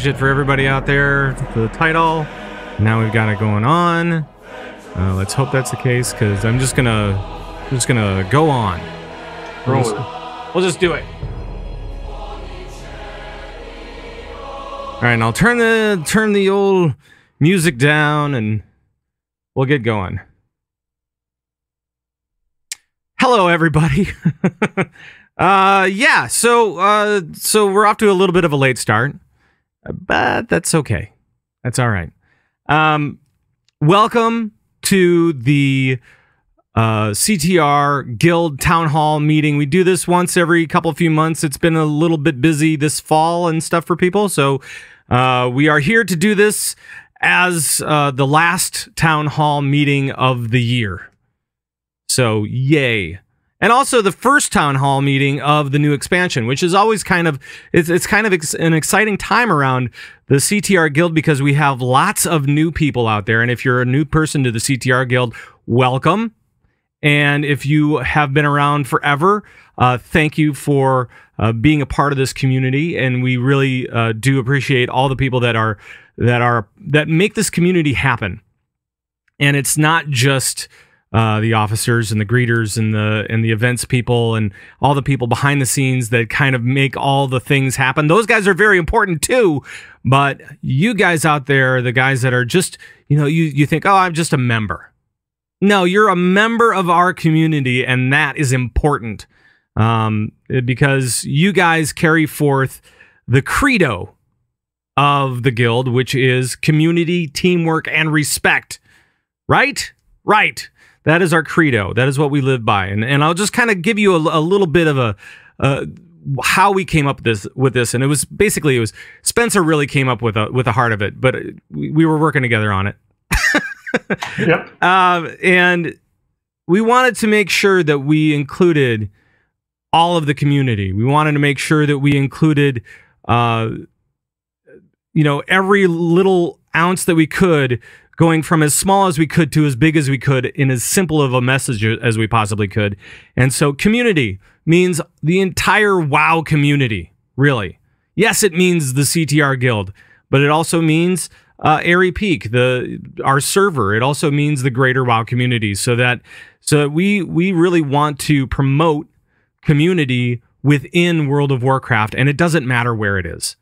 changed it for everybody out there, the title. Now we've got it going on. Let's hope that's the case, because I'm just gonna go on. We'll just do it. All right, and I'll turn the old music down, and we'll get going. Hello, everybody. Yeah, so we're off to a little bit of a late start, but that's okay. That's all right. Welcome to the CtR Guild Town Hall meeting. We do this once every few months. It's been a little bit busy this fall and stuff for people, so we are here to do this as the last Town Hall meeting of the year. So, yay. And also the first Town Hall meeting of the new expansion, which is always kind of, it's kind of an exciting time around the CtR Guild, because we have lots of new people out there. And if you're a new person to the CtR Guild, welcome. And if you have been around forever, thank you for being a part of this community. And we really do appreciate all the people that make this community happen. And it's not just the officers and the greeters and the events people and all the people behind the scenes that kind of make all the things happen. Those guys are very important too, but you guys out there, the guys that are just, you think, oh, I'm just a member. No, you're a member of our community, and that is important because you guys carry forth the credo of the guild, which is community, teamwork, and respect. Right? Right. That is our credo. That is what we live by. And I'll just kind of give you a little bit of how we came up with this. And it was Spencer really came up with the heart of it, but we were working together on it. Yep. And we wanted to make sure that we included all of the community. We wanted to make sure that we included, every little ounce that we could, going from as small as we could to as big as we could in as simple of a message as we possibly could. And so community means the entire WoW community, really. Yes, it means the CtR Guild, but it also means Airy Peak, our server. It also means the greater WoW community. So we really want to promote community within World of Warcraft, and it doesn't matter where it is.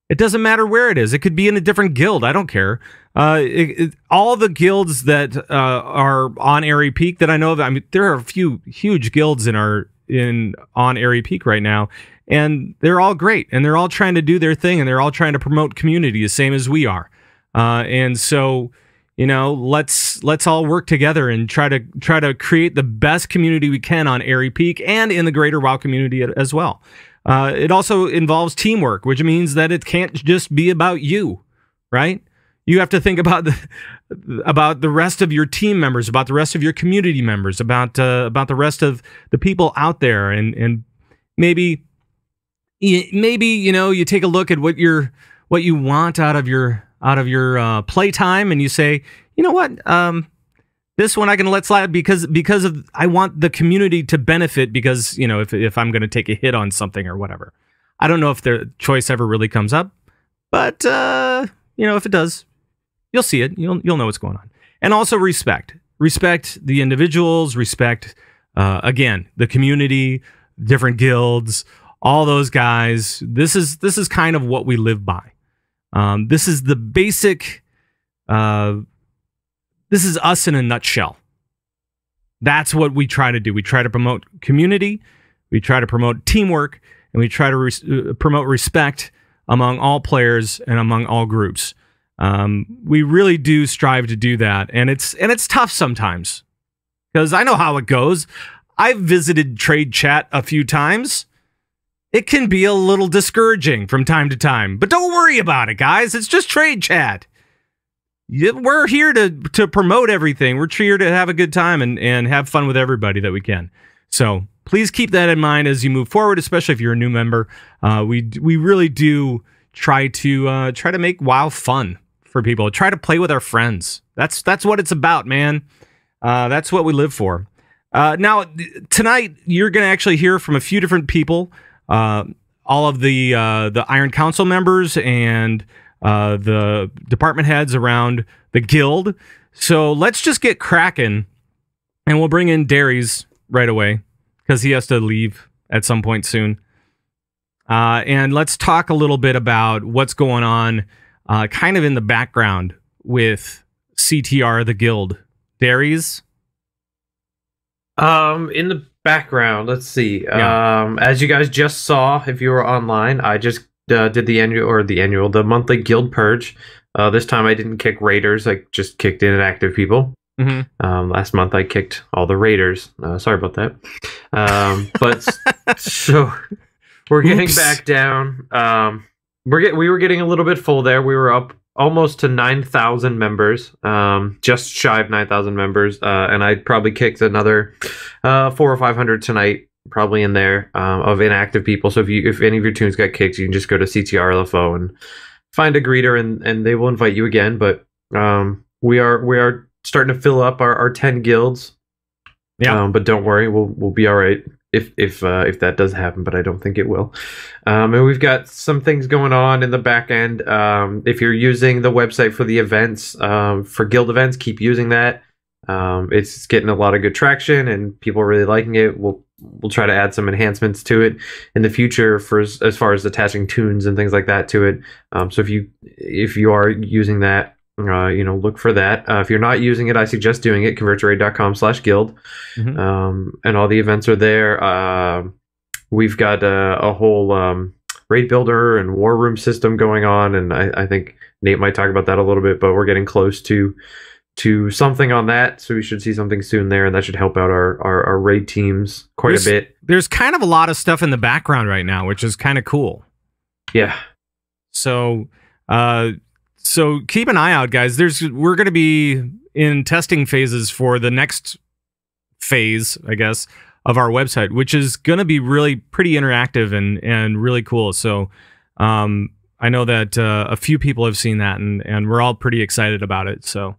It doesn't matter where it is. It could be in a different guild. I don't care. All the guilds that are on Airy Peak that I know of, I mean, there are a few huge guilds on Airy Peak right now, and they're all great, and they're all trying to do their thing, and they're all trying to promote community the same as we are. And so, let's all work together and try to create the best community we can on Airy Peak and in the greater WoW community as well. It also involves teamwork, which means that it can't just be about you, right? You have to think about the rest of your team members, about the rest of your community members, about the rest of the people out there, and maybe you take a look at what you want out of your playtime, and you say, you know what, this one I can let slide because I want the community to benefit, because if I'm going to take a hit on something or whatever. I don't know if the choice ever really comes up, but if it does, you'll see it. You'll know what's going on. And also respect the individuals, respect again the community, different guilds, all those guys. This is kind of what we live by. This is the basic. This is us in a nutshell. That's what we try to do. We try to promote community, we try to promote teamwork, and we try to promote respect among all players and among all groups. We really do strive to do that, and it's tough sometimes, because I know how it goes. I've visited Trade Chat a few times. It can be a little discouraging from time to time, but don't worry about it, guys. It's just Trade Chat. We're here to promote everything. We're here to have a good time and have fun with everybody that we can. So please keep that in mind as you move forward, especially if you're a new member. We really do try to make WoW fun for people. Try to play with our friends. That's what it's about, man. That's what we live for. Now, tonight, you're going to actually hear from a few different people. All of the Iron Council members and the department heads around the guild. So let's just get cracking, and we'll bring in Darius right away because he has to leave at some point soon. And let's talk a little bit about what's going on kind of in the background with CtR, the guild. Darius? In the background, let's see. As you guys just saw, if you were online, I just did the monthly guild purge. This time I didn't kick raiders, I just kicked inactive people. Last month I kicked all the raiders. Sorry about that. But so we're getting back down. We were getting a little bit full there. We were up almost to 9,000 members, just shy of 9,000 members, and I probably kicked another 400 or 500 tonight, probably in there, of inactive people. So if any of your tunes got kicked, you can just go to CtR LFO and find a greeter, and they will invite you again. But we are starting to fill up our 10 guilds. But don't worry, we'll be all right if that does happen, but I don't think it will. And we've got some things going on in the back end. If you're using the website for the events, for guild events, keep using that. It's getting a lot of good traction, and people are really liking it. We'll try to add some enhancements to it in the future for as far as attaching tunes and things like that to it. So if you are using that, look for that. If you're not using it, I suggest doing it. convertraid.com/guild. And all the events are there. We've got a whole raid builder and war room system going on, and I think Nate might talk about that a little bit, but we're getting close to something on that, so we should see something soon there, and that should help out our raid teams quite a bit. There's kind of a lot of stuff in the background right now, which is kind of cool. Yeah. So keep an eye out, guys. We're going to be in testing phases for the next phase, I guess, of our website, which is going to be really pretty interactive and really cool. So I know that a few people have seen that, and we're all pretty excited about it. So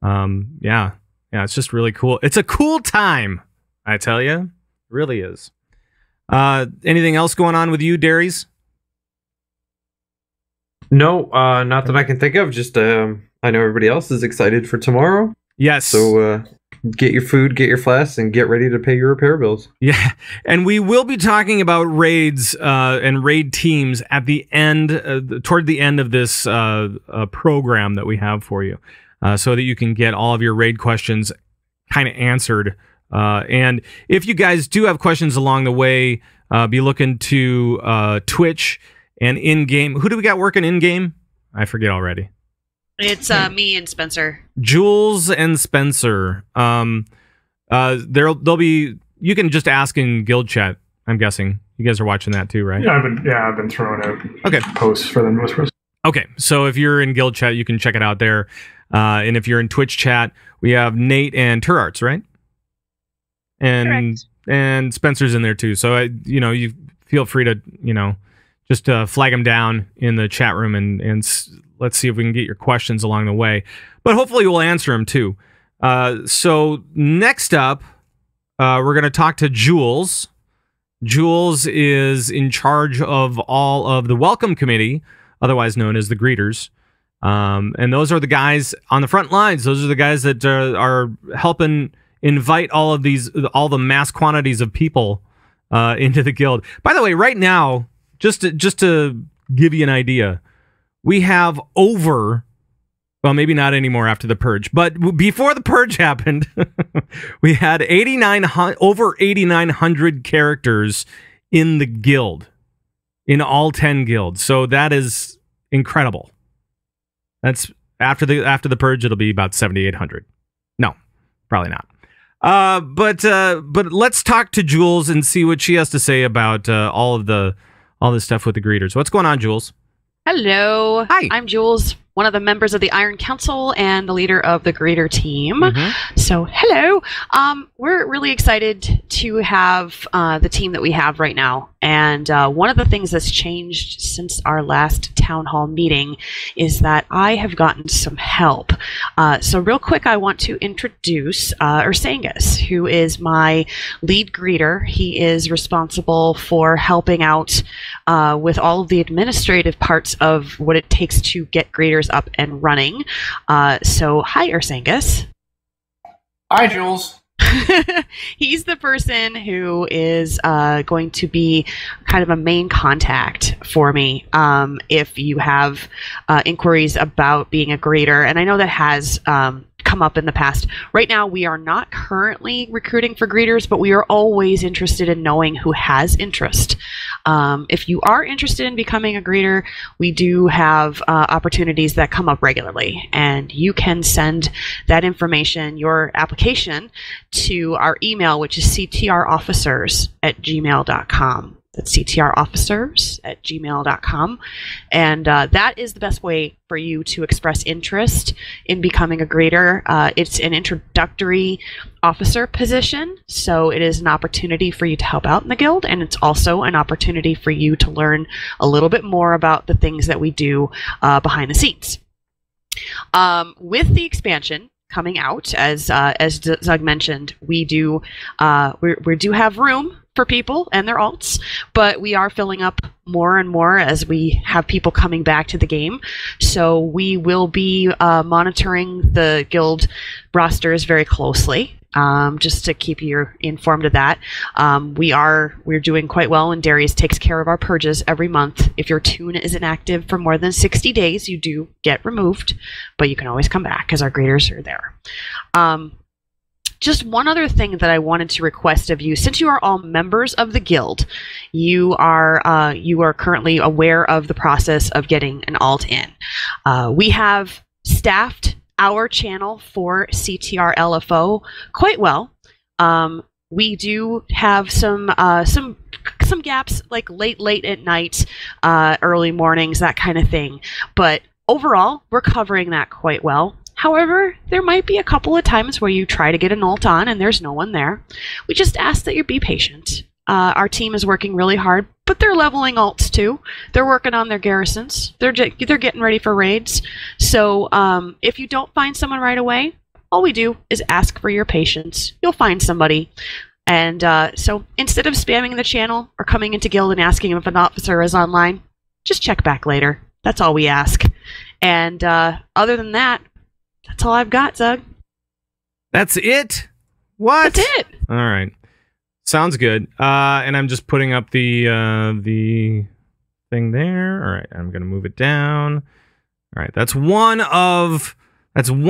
yeah, it's just really cool. It's a cool time, I tell you. It really is. Anything else going on with you, Darius? No, not that I can think of. Just I know everybody else is excited for tomorrow. Yes. So get your food, get your flasks, and get ready to pay your repair bills. Yeah, and we will be talking about raids and raid teams at the end, toward the end of this program that we have for you, so that you can get all of your raid questions kind of answered. And if you guys do have questions along the way, be looking to Twitch and in-game. Who do we got working in-game? I forget already. It's me and Spencer. Jules and Spencer. There'll be. You can just ask in guild chat. I'm guessing you guys are watching that too, right? Yeah, I've been throwing out posts for them. Okay, so if you're in guild chat, you can check it out there. And if you're in Twitch chat, we have Nate and Turarts, right? And Spencer's in there too. So you feel free to just flag them down in the chat room, and let's see if we can get your questions along the way. But hopefully we'll answer them too. So next up, we're going to talk to Jules. Jules is in charge of all of the welcome committee, otherwise known as the greeters. And those are the guys on the front lines. Those are the guys that are helping invite all the mass quantities of people into the guild. By the way, right now, just to give you an idea, we have over, well, maybe not anymore after the purge, but before the purge happened, we had over 8,900 characters in the guild, in all 10 guilds. So that is incredible. That's after the purge, it'll be about 7,800. No, probably not. But let's talk to Jules and see what she has to say about all this stuff with the greeters. What's going on, Jules? Hello. Hi. I'm Jules, one of the members of the Iron Council and the leader of the greeter team. So, hello. We're really excited to have the team that we have right now. And one of the things that's changed since our last town hall meeting is that I have gotten some help. So real quick, I want to introduce Ursangus, who is my lead greeter. He is responsible for helping out with all of the administrative parts of what it takes to get greeters up and running. So hi, Ursangus. Hi, Jules. He's the person who is going to be kind of a main contact for me if you have inquiries about being a greeter. And I know that has come up in the past. Right now, we are not currently recruiting for greeters, but we are always interested in knowing who has interest. If you are interested in becoming a greeter, we do have opportunities that come up regularly, and you can send that information, your application, to our email, which is ctrofficers@gmail.com. That's ctrofficers@gmail.com. And that is the best way for you to express interest in becoming a greeter. It's an introductory officer position, so it is an opportunity for you to help out in the guild, and it's also an opportunity for you to learn a little bit more about the things that we do behind the scenes. With the expansion coming out, as Zug mentioned, we do have room for people and their alts, but we are filling up more and more as we have people coming back to the game. So we will be monitoring the guild rosters very closely, just to keep you informed of that. We're doing quite well, and Darius takes care of our purges every month. If your tune isn't active for more than 60 days, you do get removed, but you can always come back because our greeters are there. Just one other thing that I wanted to request of you, since you are all members of the guild, you are currently aware of the process of getting an alt in. We have staffed our channel for CTR LFO quite well. We do have some gaps, like late at night, early mornings, that kind of thing. But overall, we're covering that quite well. However, there might be a couple of times where you try to get an ult on and there's no one there. We just ask that you be patient. Our team is working really hard, but they're leveling alts too. They're working on their garrisons. They're getting ready for raids. So if you don't find someone right away, all we do is ask for your patience. You'll find somebody. And so instead of spamming the channel or coming into guild and asking if an officer is online, just check back later. That's all we ask. And other than that, that's all I've got, Zug. That's it? What? That's it. All right. Sounds good. And I'm just putting up the thing there. All right. I'm going to move it down. All right. That's one of the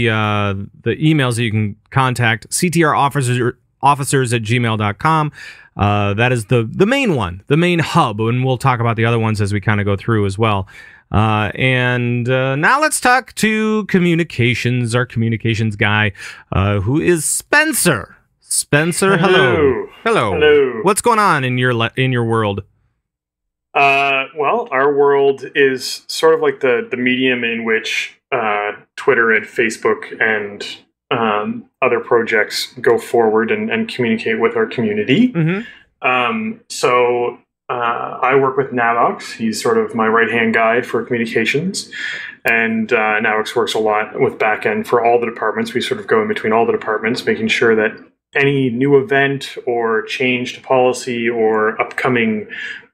emails that you can contact ctrofficers@gmail.com. That is the main one, the main hub, and we'll talk about the other ones as we kind of go through as well. And now let's talk to communications, our communications guy, who is Spencer. Spencer, hello. Hello. What's going on in your world? Well, our world is sort of like the medium in which Twitter and Facebook and other projects go forward and communicate with our community. Mm-hmm. So I work with Navox. He's sort of my right-hand guy for communications. And Navox works a lot with backend for all the departments. We sort of go in between all the departments, making sure that any new event or change to policy or upcoming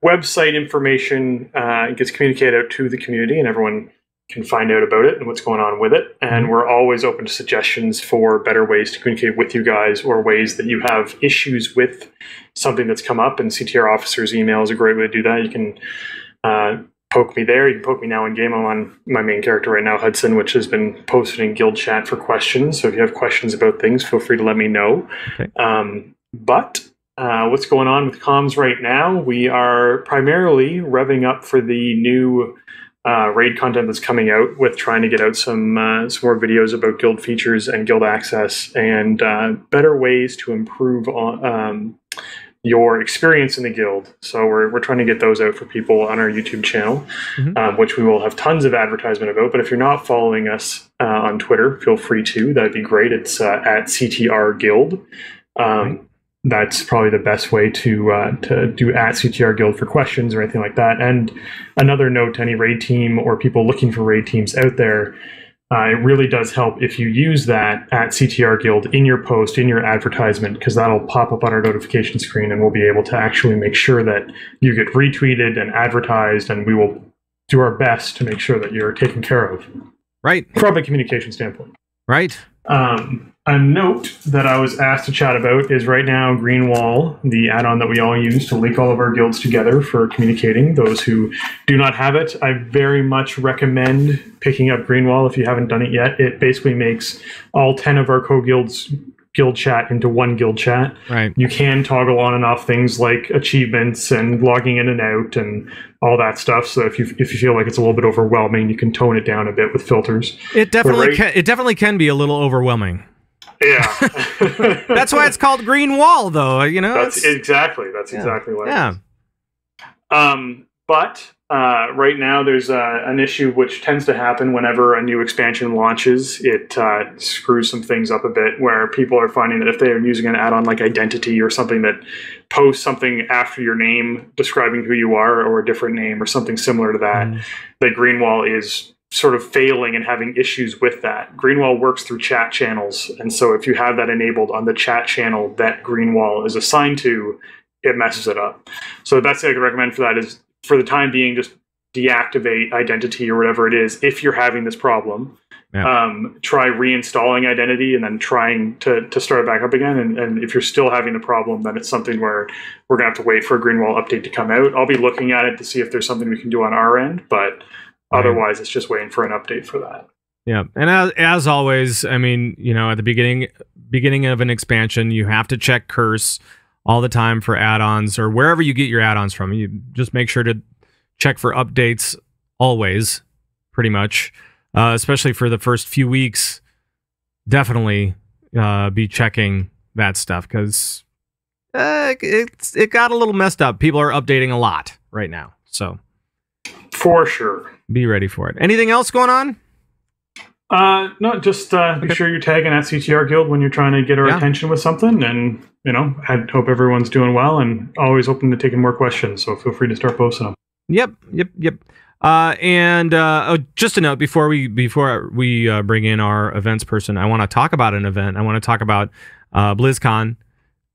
website information gets communicated out to the community, and everyone can find out about it and what's going on with it. And we're always open to suggestions for better ways to communicate with you guys, or ways that you have issues with something that's come up. And CTR Officers email is a great way to do that. You can poke me there. You can poke me now in game. I'm on my main character right now, Hudson, which has been posted in guild chat for questions. So if you have questions about things, feel free to let me know. Okay. But what's going on with comms right now? We are primarily revving up for the new raid content that's coming out, with trying to get out some more videos about guild features and guild access, and better ways to improve on your experience in the guild. So we're trying to get those out for people on our YouTube channel, which we will have tons of advertisement about. But if you're not following us on Twitter, feel free to. That'd be great. It's at CTR Guild. that's probably the best way to do at CTR Guild for questions or anything like that. And another note to any raid team or people looking for raid teams out there, it really does help if you use that at CTR Guild in your post, in your advertisement, because that'll pop up on our notification screen, and we'll be able to actually make sure that you get retweeted and advertised, and we will do our best to make sure that you're taken care of. Right. From a communication standpoint. Right. A note that I was asked to chat about is right now Greenwall, the add-on that we all use to link all of our guilds together for communicating. Those who do not have it, I very much recommend picking up Greenwall if you haven't done it yet. It basically makes all 10 of our co-guilds guild chat into one guild chat. Right. You can toggle on and off things like achievements and logging in and out and all that stuff. So if you feel like it's a little bit overwhelming, you can tone it down a bit with filters. It definitely can be a little overwhelming. Yeah. That's why it's called Green Wall, though. You know, that's exactly what yeah. it is. But right now there's an issue which tends to happen whenever a new expansion launches. It screws some things up a bit, where people are finding that if they are using an add-on like Identity or something that posts something after your name describing who you are, or a different name or something similar to that, that Greenwall is sort of failing and having issues with that. Greenwall works through chat channels, and so if you have that enabled on the chat channel that Greenwall is assigned to, it messes it up. So the best thing I could recommend for that is, for the time being, just deactivate Identity or whatever it is if you're having this problem. Yeah. Try reinstalling Identity and then trying to start it back up again. And if you're still having the problem, then it's something where we're going to have to wait for a Greenwall update to come out. I'll be looking at it to see if there's something we can do on our end, but otherwise it's just waiting for an update for that. Yeah, and as always, I mean, you know, at the beginning of an expansion, you have to check Curse all the time for add-ons, or wherever you get your add-ons from. You just make sure to check for updates always, pretty much, especially for the first few weeks. Definitely be checking that stuff, because it got a little messed up. People are updating a lot right now, so for sure, be ready for it. Anything else going on? No, just be sure you're tagging at CTR Guild when you're trying to get our attention with something, and you know, I hope everyone's doing well, and always open to taking more questions. So feel free to start posting them. Yep. And just a note before we bring in our events person, I want to talk about an event. I want to talk about BlizzCon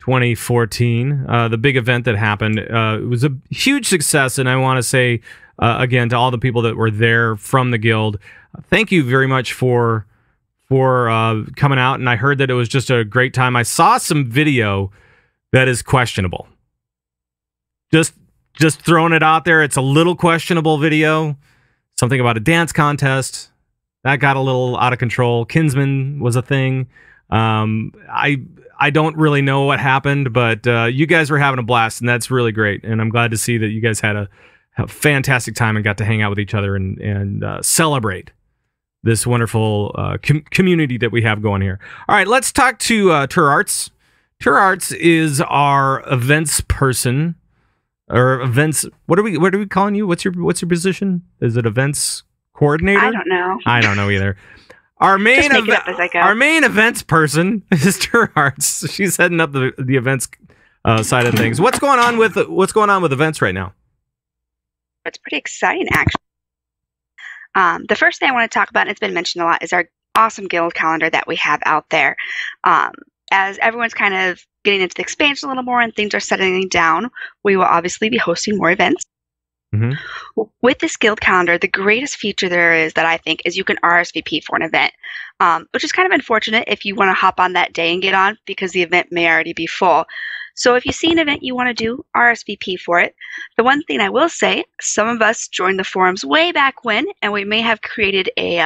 2014, the big event that happened. It was a huge success, and I want to say again to all the people that were there from the guild, thank you very much for coming out. And I heard that it was just a great time. I saw some video that is questionable. Just throwing it out there. It's a little questionable video. Something about a dance contest that got a little out of control. Kinsman was a thing. I don't really know what happened, but you guys were having a blast, and that's really great. And I'm glad to see that you guys had a fantastic time and got to hang out with each other and celebrate this wonderful community that we have going here. All right, let's talk to Turarts. Turarts is our events person, or events. What are we calling you? What's your position? Is it events coordinator? I don't know. I don't know either. Our main events person is Turarts. She's heading up the events side of things. What's going on with events right now? It's pretty exciting, actually. The first thing I want to talk about, and it's been mentioned a lot, is our awesome guild calendar that we have out there. As everyone's kind of getting into the expansion a little more and things are settling down, we will obviously be hosting more events. Mm-hmm. With this guild calendar, the greatest feature there is that I think is you can RSVP for an event, which is kind of unfortunate if you want to hop on that day and get on, because the event may already be full. So if you see an event you want to do, RSVP for it. The one thing I will say, some of us joined the forums way back when, and we may have created a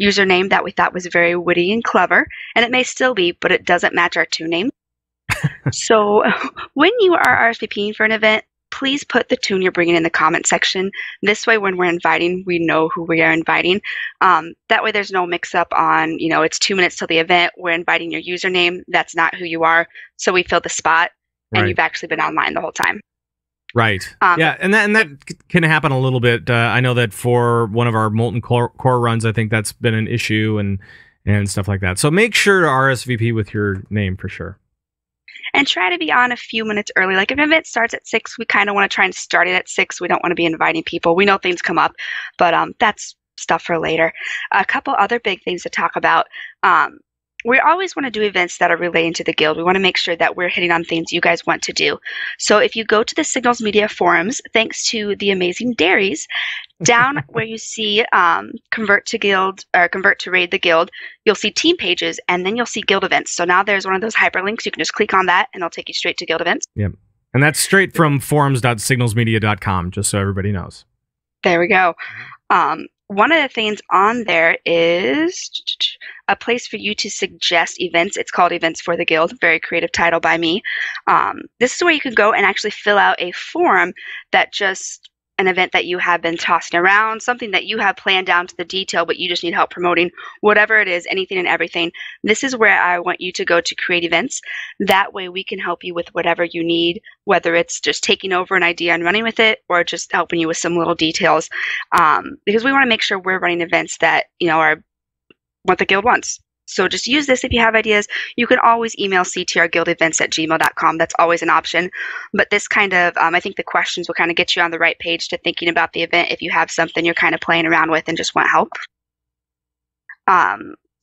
username that we thought was very witty and clever, and it may still be, but it doesn't match our two names. So when you are RSVPing for an event, please put the tune you're bringing in the comment section. This way, when we're inviting, we know who we are inviting. That way, there's no mix-up on, it's 2 minutes till the event, we're inviting your username. That's not who you are. So we fill the spot, and you've actually been online the whole time. Right. Yeah, and that can happen a little bit. I know that for one of our Molten Core runs, I think that's been an issue and stuff like that. So make sure to RSVP with your name for sure. and try to be on a few minutes early. Like if an event starts at 6, we kind of want to try and start it at 6. We don't want to be inviting people. We know things come up, but that's stuff for later. A couple other big things to talk about. We always want to do events that are relating to the guild. We want to make sure that we're hitting on things you guys want to do. So if you go to the Signals Media forums, thanks to the amazing Dairies, down where you see convert to guild or convert to raid the guild, you'll see team pages, and then you'll see guild events. So now there's one of those hyperlinks. You can just click on that and it'll take you straight to guild events. Yep. And that's straight from forums.signalsmedia.com, just so everybody knows. There we go. One of the things on there is a place for you to suggest events. It's called Events for the Guild. Very creative title by me. This is where you can go and actually fill out a form that just an event that you have been tossing around, something that you have planned down to the detail, but you just need help promoting, whatever it is, anything and everything. This is where I want you to go to create events. That way we can help you with whatever you need, whether it's just taking over an idea and running with it or just helping you with some little details. Because we want to make sure we're running events that, are what the guild wants. So just use this if you have ideas. You can always email ctrguildevents@gmail.com. That's always an option. But this kind of, I think the questions will kind of get you on the right page to thinking about the event if you have something you're kind of playing around with and just want help.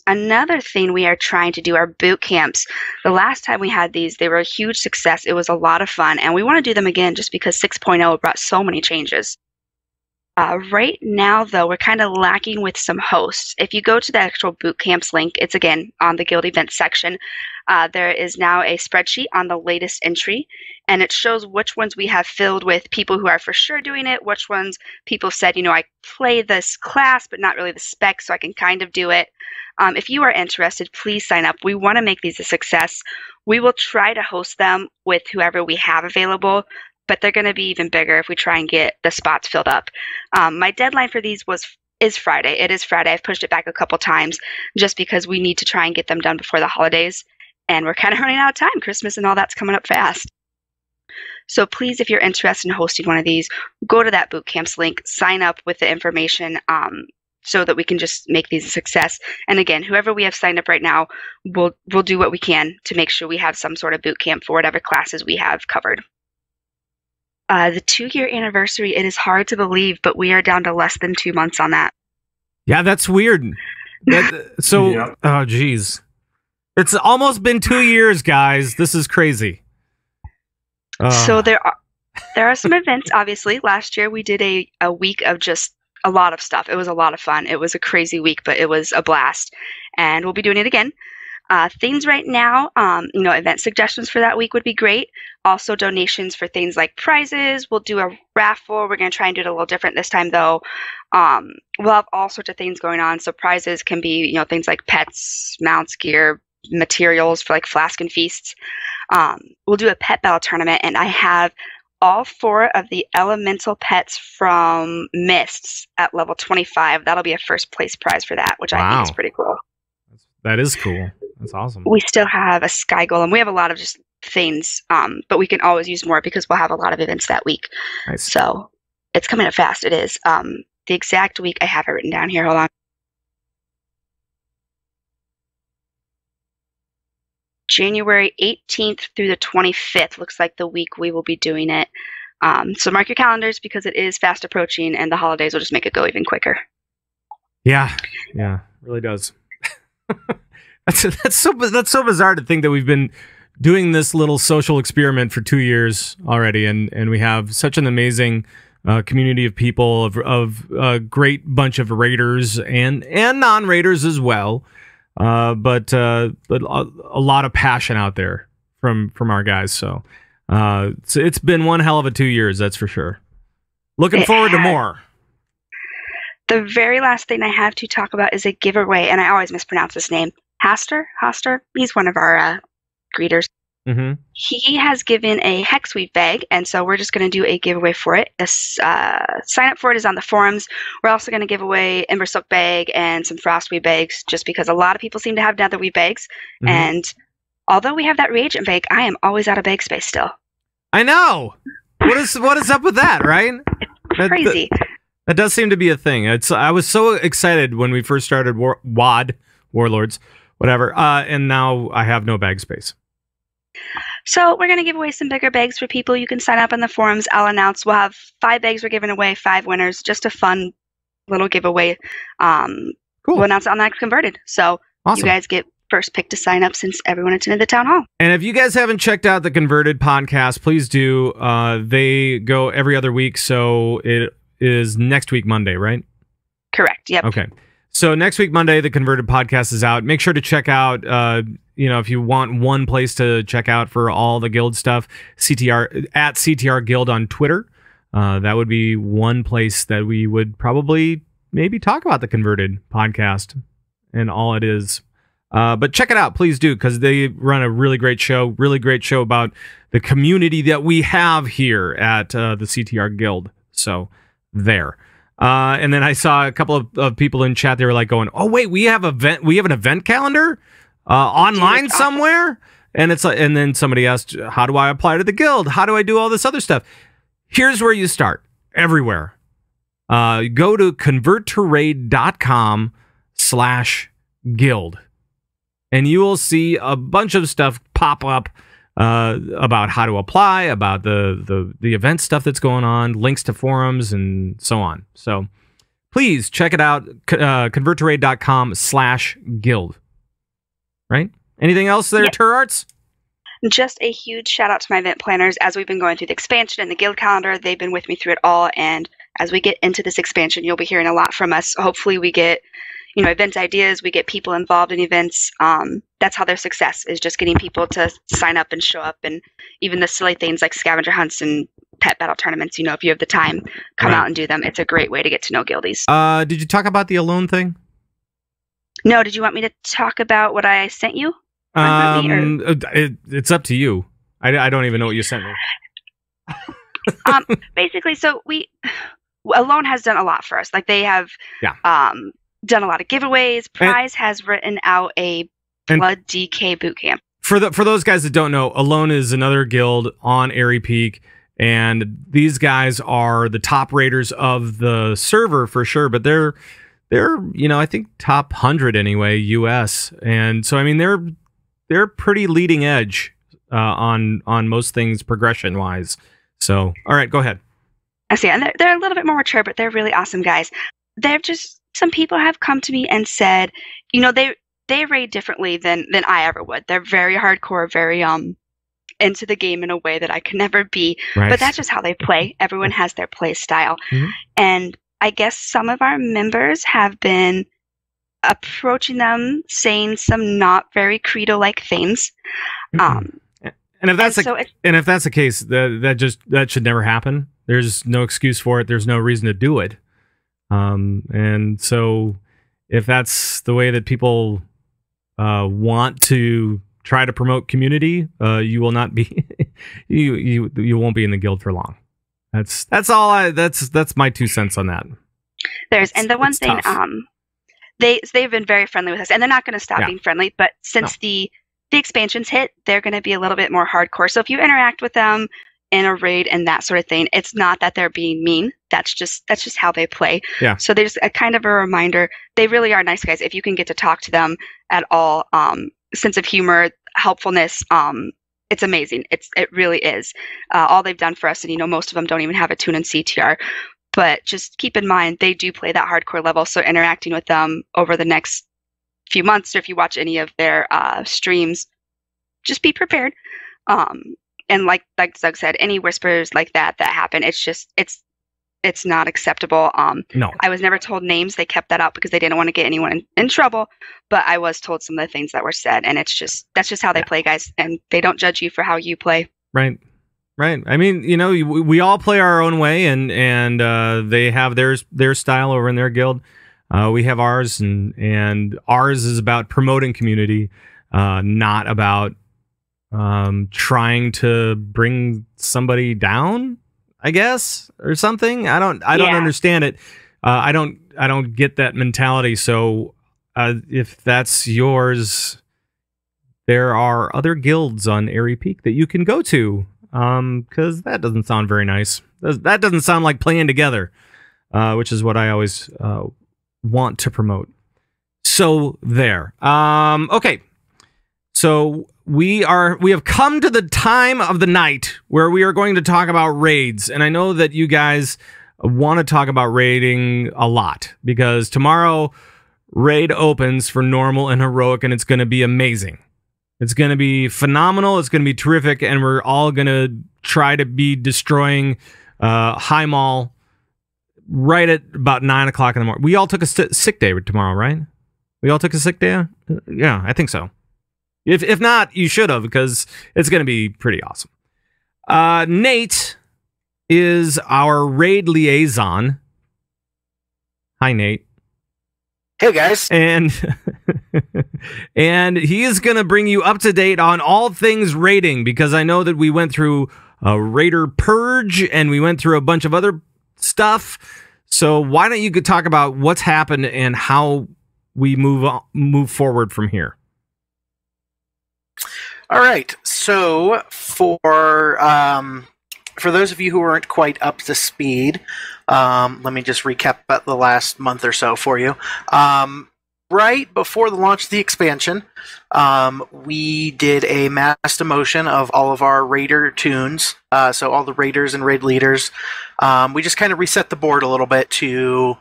Another thing we are trying to do are boot camps. The last time we had these, they were a huge success. It was a lot of fun. And we want to do them again just because 6.0 brought so many changes. Right now, though, we're kind of lacking with some hosts. If you go to the actual boot camps link, it's again on the guild events section. There is now a spreadsheet on the latest entry, and it shows which ones we have filled with people who are for sure doing it, which ones people said, I play this class, but not really the spec, so I can kind of do it. If you are interested, please sign up. We want to make these a success. We will try to host them with whoever we have available, but they're going to be even bigger if we try and get the spots filled up. My deadline for these is Friday. It is Friday. I've pushed it back a couple times just because we need to try and get them done before the holidays, and we're kind of running out of time. Christmas and all that's coming up fast. So please, if you're interested in hosting one of these, go to that boot camps link, sign up with the information so that we can just make these a success. And again, whoever we have signed up right now, we'll do what we can to make sure we have some sort of boot camp for whatever classes we have covered. The 2-year anniversary, it is hard to believe, but we are down to less than 2 months on that. Yeah, that's weird. So, Oh, geez. It's almost been 2 years, guys. This is crazy. So there are some events, obviously. Last year we did a week of just a lot of stuff. It was a lot of fun. It was a crazy week, but it was a blast. And we'll be doing it again. Things right now, event suggestions for that week would be great. Also donations for things like prizes. We'll do a raffle. We're going to try and do it a little different this time, though. We'll have all sorts of things going on. So prizes can be, things like pets, mounts, gear, materials for like flask and feasts. We'll do a pet battle tournament, and I have all 4 of the elemental pets from Mists at level 25. That'll be a first place prize for that, which I think is pretty cool. That is cool. That's awesome. We still have a sky golem. We have a lot of just things, but we can always use more because we'll have a lot of events that week. Nice. So it's coming up fast. It is. The exact week I have it written down here. Hold on. January 18th through the 25th looks like the week we will be doing it. So mark your calendars because it is fast approaching, and the holidays will just make it go even quicker. Yeah, really does. That's so bizarre to think that we've been doing this little social experiment for 2 years already, and we have such an amazing community of people, of a great bunch of raiders and non-raiders as well, but a lot of passion out there from our guys. So it's been one hell of a 2 years, that's for sure. Looking forward to more. The very last thing I have to talk about is a giveaway, and I always mispronounce his name. Haster? He's one of our greeters. Mm-hmm. He has given a Hexweave bag, and so we're just going to do a giveaway for it. The sign up for it is on the forums. We're also going to give away Ember Silk bag and some Frostweave bags, just because a lot of people seem to have Netherweave bags. Mm-hmm. And although we have that reagent bag, I am always out of bag space still. I know. What is up with that, right? It's crazy. That does seem to be a thing. I was so excited when we first started Warlords, whatever, and now I have no bag space. So we're going to give away some bigger bags for people. You can sign up on the forums. I'll announce. We'll have 5 bags we're giving away, 5 winners. Just a fun little giveaway. Cool. We'll announce it on Next Converted. So Awesome. you guys get first pick to sign up since everyone attended the town hall. And if you guys haven't checked out the Converted podcast, please do. They go every other week, so it is next week Monday, right? Correct. Yep. Okay. So next week Monday, the Converted podcast is out. Make sure to check out, if you want one place to check out for all the guild stuff, CtR at CtR Guild on Twitter. That would be one place that we would probably maybe talk about the Converted podcast and all it is. But check it out, please do, because they run a really great show about the community that we have here at the CtR Guild. So there. And then I saw a couple of people in chat. They were like going, "Oh wait, we have an event calendar online somewhere." And it's and then somebody asked, "How do I apply to the guild? How do I do all this other stuff?" Here's where you start. Everywhere. Go to converttoraid.com/guild. And you will see a bunch of stuff pop up about how to apply, about the event stuff that's going on, links to forums, and so on. So please check it out, converttoraid.com/guild. Right? Anything else there, Turarts? Just a huge shout out to my event planners. As we've been going through the expansion and the guild calendar, they've been with me through it all. And as we get into this expansion, you'll be hearing a lot from us. Hopefully we get event ideas, we get people involved in events. That's how their success is, just getting people to sign up and show up, and even the silly things like scavenger hunts and pet battle tournaments. If you have the time, come out and do them. It's a great way to get to know guildies. Did you talk about the alone thing? No, did you want me to talk about what I sent you? It's up to you. I don't even know what you sent me. Basically, so Alone has done a lot for us. Like they have done a lot of giveaways. Prize has written out a Blood DK bootcamp. For those guys that don't know, Alone is another guild on Airy Peak, and these guys are the top raters of the server for sure. But they're I think top 100 anyway, US, and so I mean they're pretty leading edge on most things progression wise. So all right, go ahead. I see, and they're a little bit more mature, but they're really awesome guys. They're just some people have come to me and said, they raid differently than I ever would. They're very hardcore, very into the game in a way that I could never be. Right. But that's just how they play. Everyone has their play style. Mm-hmm. And I guess some of our members have been approaching them saying some not very credo-like things. And if that's the case, that should never happen. There's no excuse for it. There's no reason to do it. And so if that's the way that people want to try to promote community, you will not be you won't be in the guild for long. That's all that's my 2 cents on that. And the one thing tough. They've been very friendly with us, and they're not going to stop being friendly, but since the expansions hit, they're going to be a little bit more hardcore. So if you interact with them in a raid and that sort of thing, it's not that they're being mean. That's just how they play. Yeah. So there's a kind of a reminder. They really are nice guys. If you can get to talk to them at all, sense of humor, helpfulness, it's amazing. It really is. All they've done for us, and most of them don't even have a tune in CtR. But just keep in mind, they do play that hardcore level. So interacting with them over the next few months, or if you watch any of their streams, just be prepared. And like Doug said, any whispers like that happen, it's not acceptable. No. I was never told names. They kept that out because they didn't want to get anyone in trouble. But I was told some of the things that were said, and that's just how they play, guys. And they don't judge you for how you play. Right. I mean, we all play our own way, and they have their style over in their guild. We have ours, and ours is about promoting community, not about trying to bring somebody down, I guess, or something. I don't understand it. I don't get that mentality. So if that's yours, there are other guilds on Airy Peak that you can go to, because that doesn't sound very nice. That doesn't sound like playing together, which is what I always want to promote. So there. Okay. So we have come to the time of the night where we are going to talk about raids, and I know that you guys want to talk about raiding a lot because tomorrow raid opens for normal and heroic, and it's going to be amazing. It's going to be phenomenal. It's going to be terrific, and we're all going to try to be destroying High Mall right at about 9 o'clock in the morning. We all took a sick day tomorrow, right? We all took a sick day? Yeah, I think so. If not, you should have, because it's going to be pretty awesome. Nate is our raid liaison. Hi, Nate. Hey, guys. And and he is going to bring you up to date on all things raiding, because I know that we went through a raider purge and we went through a bunch of other stuff. So why don't you talk about what's happened and how we move forward from here? All right. So for those of you who aren't quite up to speed, let me just recap about the last month or so for you. Right before the launch of the expansion, we did a mass demotion of all of our raider tunes. So all the raiders and raid leaders. We just kind of reset the board a little bit to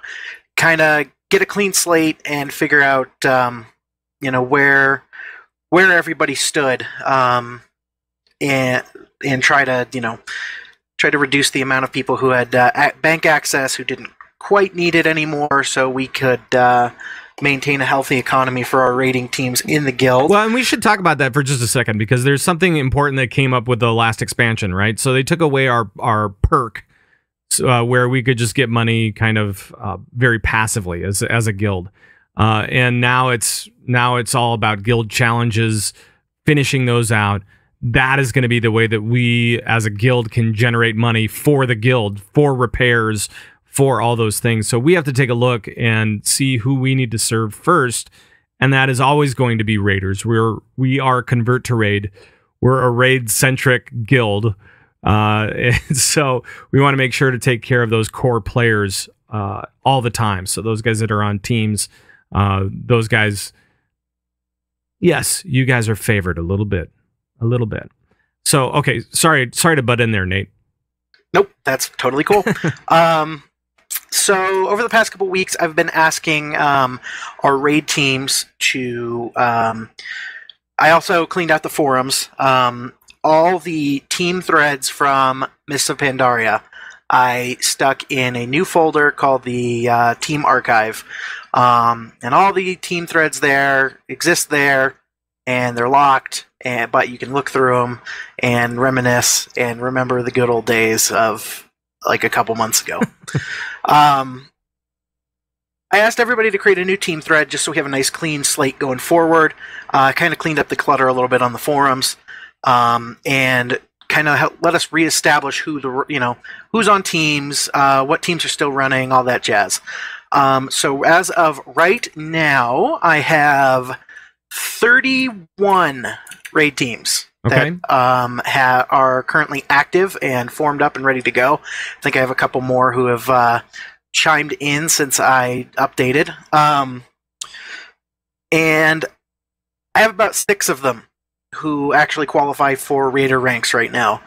kind of get a clean slate and figure out, where everybody stood, and try to reduce the amount of people who had bank access who didn't quite need it anymore, so we could maintain a healthy economy for our raiding teams in the guild. Well, and we should talk about that for just a second, because there's something important that came up with the last expansion, right? So they took away our perk, where we could just get money kind of very passively as a guild, and now it's all about guild challenges, finishing those out. That is going to be the way that we as a guild can generate money for the guild, for repairs, for all those things. So we have to take a look and see who we need to serve first, and that is always going to be raiders. We are convert to raid. We're a raid centric guild, and so we want to make sure to take care of those core players all the time. So those guys that are on teams, those guys, yes, you guys are favored a little bit. So, okay, sorry to butt in there, Nate. Nope, that's totally cool. So over the past couple weeks, I've been asking our raid teams to. I also cleaned out the forums. All the team threads from Mists of Pandaria, I stuck in a new folder called the Team Archive, and all the team threads there exist there, and they're locked. But you can look through them and reminisce and remember the good old days of like a couple months ago. I asked everybody to create a new team thread just so we have a nice clean slate going forward. Kind of cleaned up the clutter a little bit on the forums, and kind of let us reestablish who's on teams, what teams are still running, all that jazz. So as of right now, I have 31 raid teams that are currently active and formed up and ready to go. I think I have a couple more who have chimed in since I updated. And I have about 6 of them who actually qualify for raider ranks right now.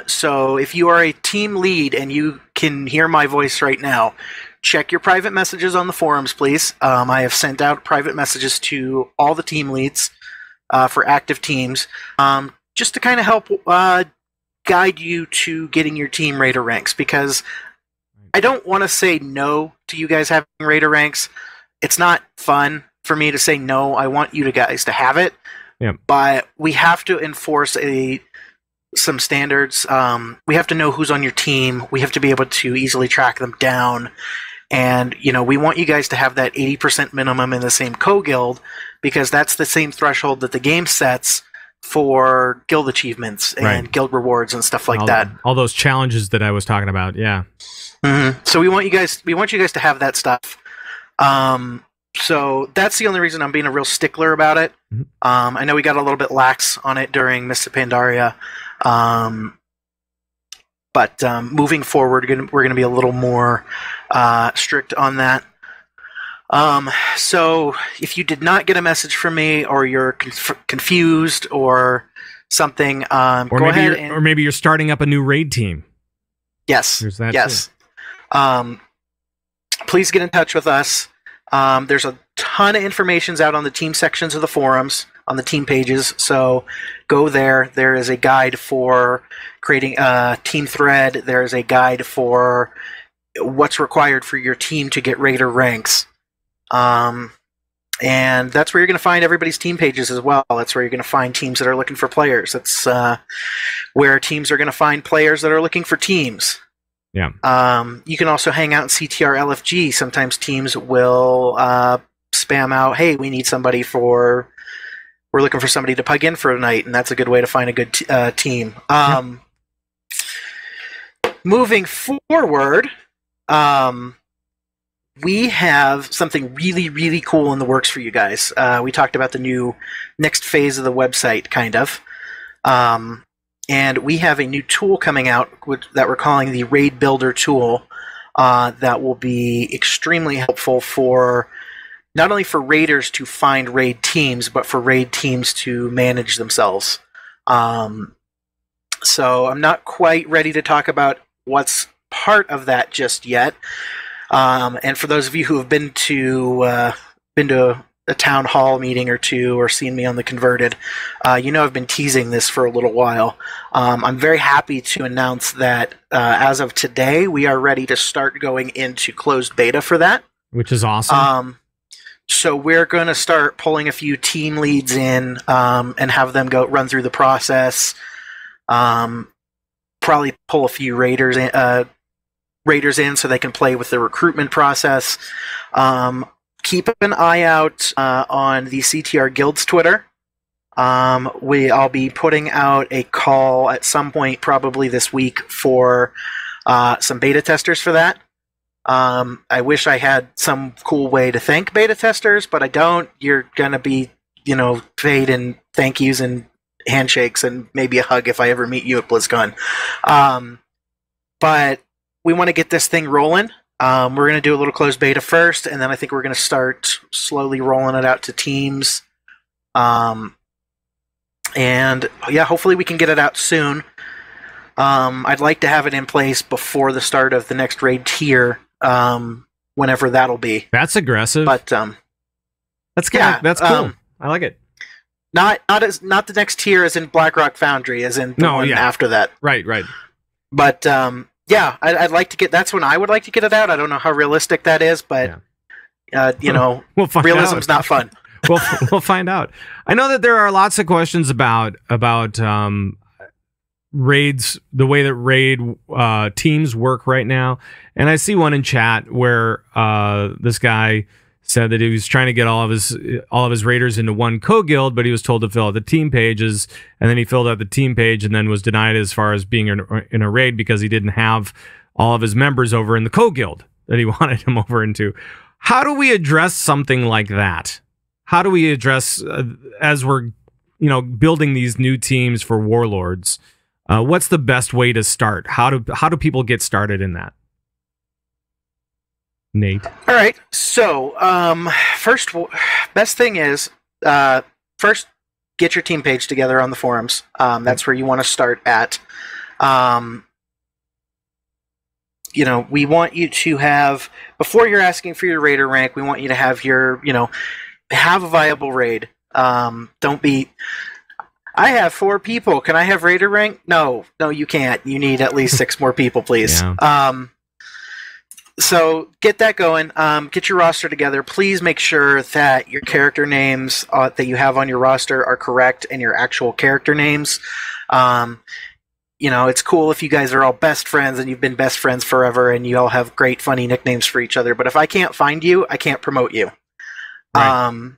So if you are a team lead and you can hear my voice right now, check your private messages on the forums, please. I have sent out private messages to all the team leads for active teams, just to kind of help guide you to getting your team raider ranks, because I don't want to say no to you guys having raider ranks. It's not fun for me to say no. I want you guys to have it, but we have to enforce some standards. We have to know who's on your team. We have to be able to easily track them down. And, we want you guys to have that 80% minimum in the same co-guild, because that's the same threshold that the game sets for guild achievements and guild rewards and stuff like that. All those challenges that I was talking about, yeah. Mm-hmm. So we want you guys to have that stuff. So that's the only reason I'm being a real stickler about it. Mm-hmm. I know we got a little bit lax on it during Mists of Pandaria. But moving forward, we're going to be a little more strict on that. So if you did not get a message from me, or you're confused or something, Or go maybe ahead or maybe you're starting up a new raid team. Yes. There's that yes. Please get in touch with us. There's a ton of information's out on the team sections of the forums, on the team pages. So go there. There is a guide for creating a team thread. There is a guide for what's required for your team to get Raider ranks. And that's where you're going to find everybody's team pages as well. That's where you're going to find teams that are looking for players. That's where teams are going to find players that are looking for teams. Yeah. You can also hang out in CTR LFG. Sometimes teams will spam out, hey, we need somebody we're looking for somebody to plug in for a night, and that's a good way to find a good team. Moving forward, we have something really, really cool in the works for you guys. We talked about the new next phase of the website, kind of. And we have a new tool coming out that we're calling the Raid Builder tool that will be extremely helpful for not only for raiders to find raid teams, but for raid teams to manage themselves. So I'm not quite ready to talk about what's part of that just yet. And for those of you who have been to a town hall meeting or two, or seen me on the Converted, you know I've been teasing this for a little while. I'm very happy to announce that as of today, we are ready to start going into closed beta for that. Which is awesome. So we're going to start pulling a few team leads in and have them go run through the process. Probably pull a few raiders in so they can play with the recruitment process. Keep an eye out on the CTR Guild's Twitter. I'll be putting out a call at some point, probably this week, for some beta testers for that. I wish I had some cool way to thank beta testers, but I don't. You're going to be, paid in thank yous and handshakes and maybe a hug if I ever meet you at BlizzCon. But we want to get this thing rolling. We're going to do a little closed beta first, and then I think we're going to start slowly rolling it out to teams. And yeah, hopefully we can get it out soon. I'd like to have it in place before the start of the next raid tier, whenever that'll be. That's aggressive. But that's cool. Yeah, that's cool. I like it. Not the next tier as in BlackRock Foundry, as in the one after that. Right. But yeah, I'd like to get. That's when I would like to get it out. I don't know how realistic that is, but we'll find realism's out. not fun. We'll find out. I know that there are lots of questions about raids, the way that raid teams work right now, and I see one in chat where this guy said that he was trying to get all of his raiders into one co-guild, but he was told to fill out the team pages, and then he filled out the team page and then was denied as far as being in a raid because he didn't have all of his members over in the co-guild that he wanted him over into. How do we address something like that? How do we address as we're building these new teams for warlords? What's the best way to start? How do people get started in that? Nate. All right. So, first, best thing is first get your team page together on the forums. That's where you want to start at. We want you to have, before you're asking for your raider rank, we want you to have your, have a viable raid. Don't be, I have 4 people. Can I have raider rank? No, you can't. You need at least 6 more people, please. Yeah. So get that going. Get your roster together. Please make sure that your character names that you have on your roster are correct and your actual character names. It's cool if you guys are all best friends and you've been best friends forever and you all have great, funny nicknames for each other. But if I can't find you, I can't promote you. Right.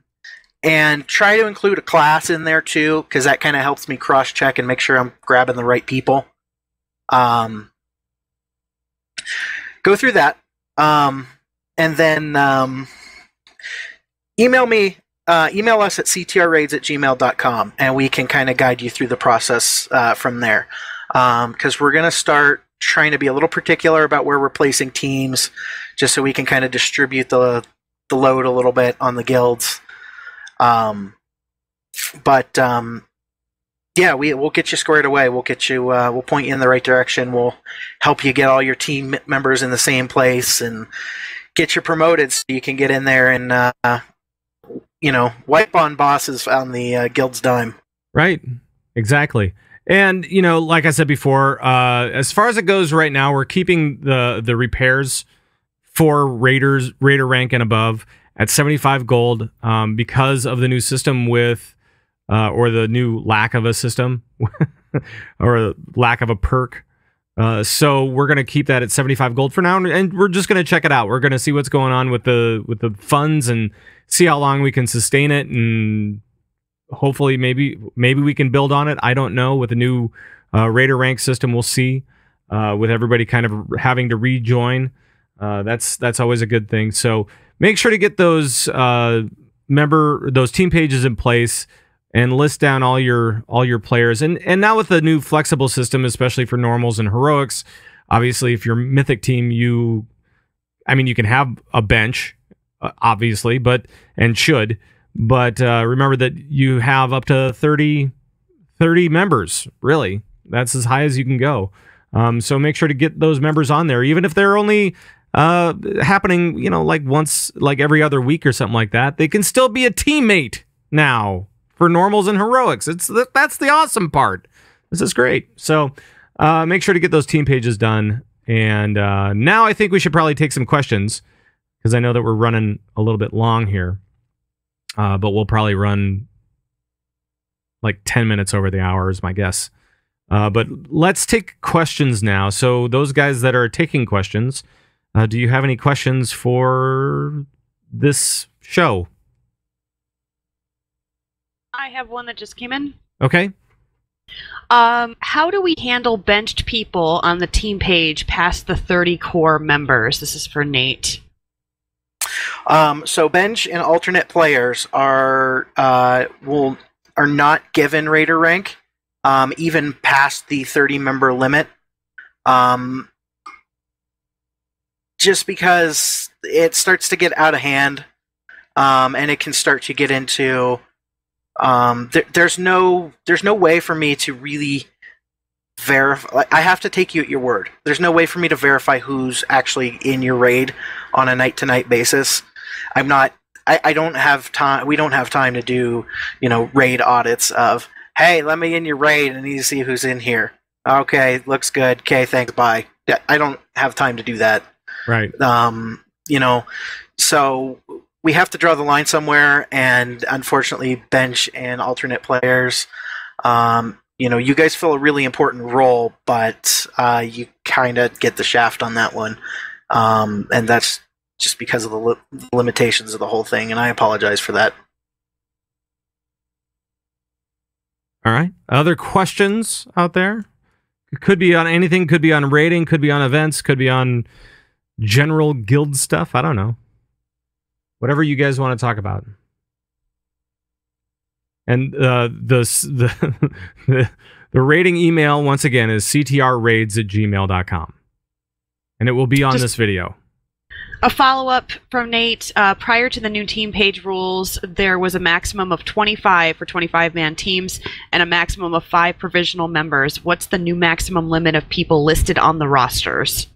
And try to include a class in there too, because that kind of helps me cross-check and make sure I'm grabbing the right people. Go through that. And then email us at ctrraids@gmail.com, and we can kind of guide you through the process from there. Because we're going to start trying to be a little particular about where we're placing teams, just so we can kind of distribute the the load a little bit on the guilds. Yeah, we'll get you squared away. We'll get you. We'll point you in the right direction. We'll help you get all your team members in the same place and get you promoted so you can get in there and wipe on bosses on the guild's dime. Right. Exactly. And like I said before, as far as it goes right now, we're keeping the repairs for raider rank and above at 75 gold because of the new system with. Or the new lack of a system or lack of a perk. So we're going to keep that at 75 gold for now, and we're just going to check it out. We're going to see what's going on with the funds and see how long we can sustain it, and hopefully maybe we can build on it. I don't know. With the new raider rank system, we'll see. With everybody kind of having to rejoin, that's always a good thing. So make sure to get those team pages in place. And list down all your players. And now with the new flexible system, especially for normals and heroics, obviously if you're mythic team, you can have a bench, obviously, but remember that you have up to 30 members, really. That's as high as you can go. So make sure to get those members on there, even if they're only happening, like once, like every other week or something like that. They can still be a teammate now. For normals and heroics. That's the awesome part. This is great. So make sure to get those team pages done. And now I think we should probably take some questions because I know that we're running a little bit long here. But we'll probably run like 10 minutes over the hour is my guess. But let's take questions now. So those guys that are taking questions, do you have any questions for this show? I have one that just came in. Okay. How do we handle benched people on the team page past the 30 core members? This is for Nate. So bench and alternate players are not given raider rank, even past the 30 member limit. Just because it starts to get out of hand, and it can start to get into. There's no way for me to really verify. I have to take you at your word. There's no way for me to verify who's actually in your raid on a night-to-night basis. I don't have time. We don't have time to do, raid audits of, hey, let me in your raid and need to see who's in here. Okay, looks good. Okay, thanks, bye. I don't have time to do that. Right. So we have to draw the line somewhere, and unfortunately, bench and alternate players, you guys fill a really important role, but you kind of get the shaft on that one, and that's just because of the limitations of the whole thing, and I apologize for that. All right. Other questions out there? It could be on anything, could be on raiding, could be on events, could be on general guild stuff. I don't know. Whatever you guys want to talk about. And the rating email, once again, is ctrraids@gmail.com. And it will be on this video. A follow-up from Nate. Prior to the new team page rules, there was a maximum of 25 for 25-man teams and a maximum of 5 provisional members. What's the new maximum limit of people listed on the rosters?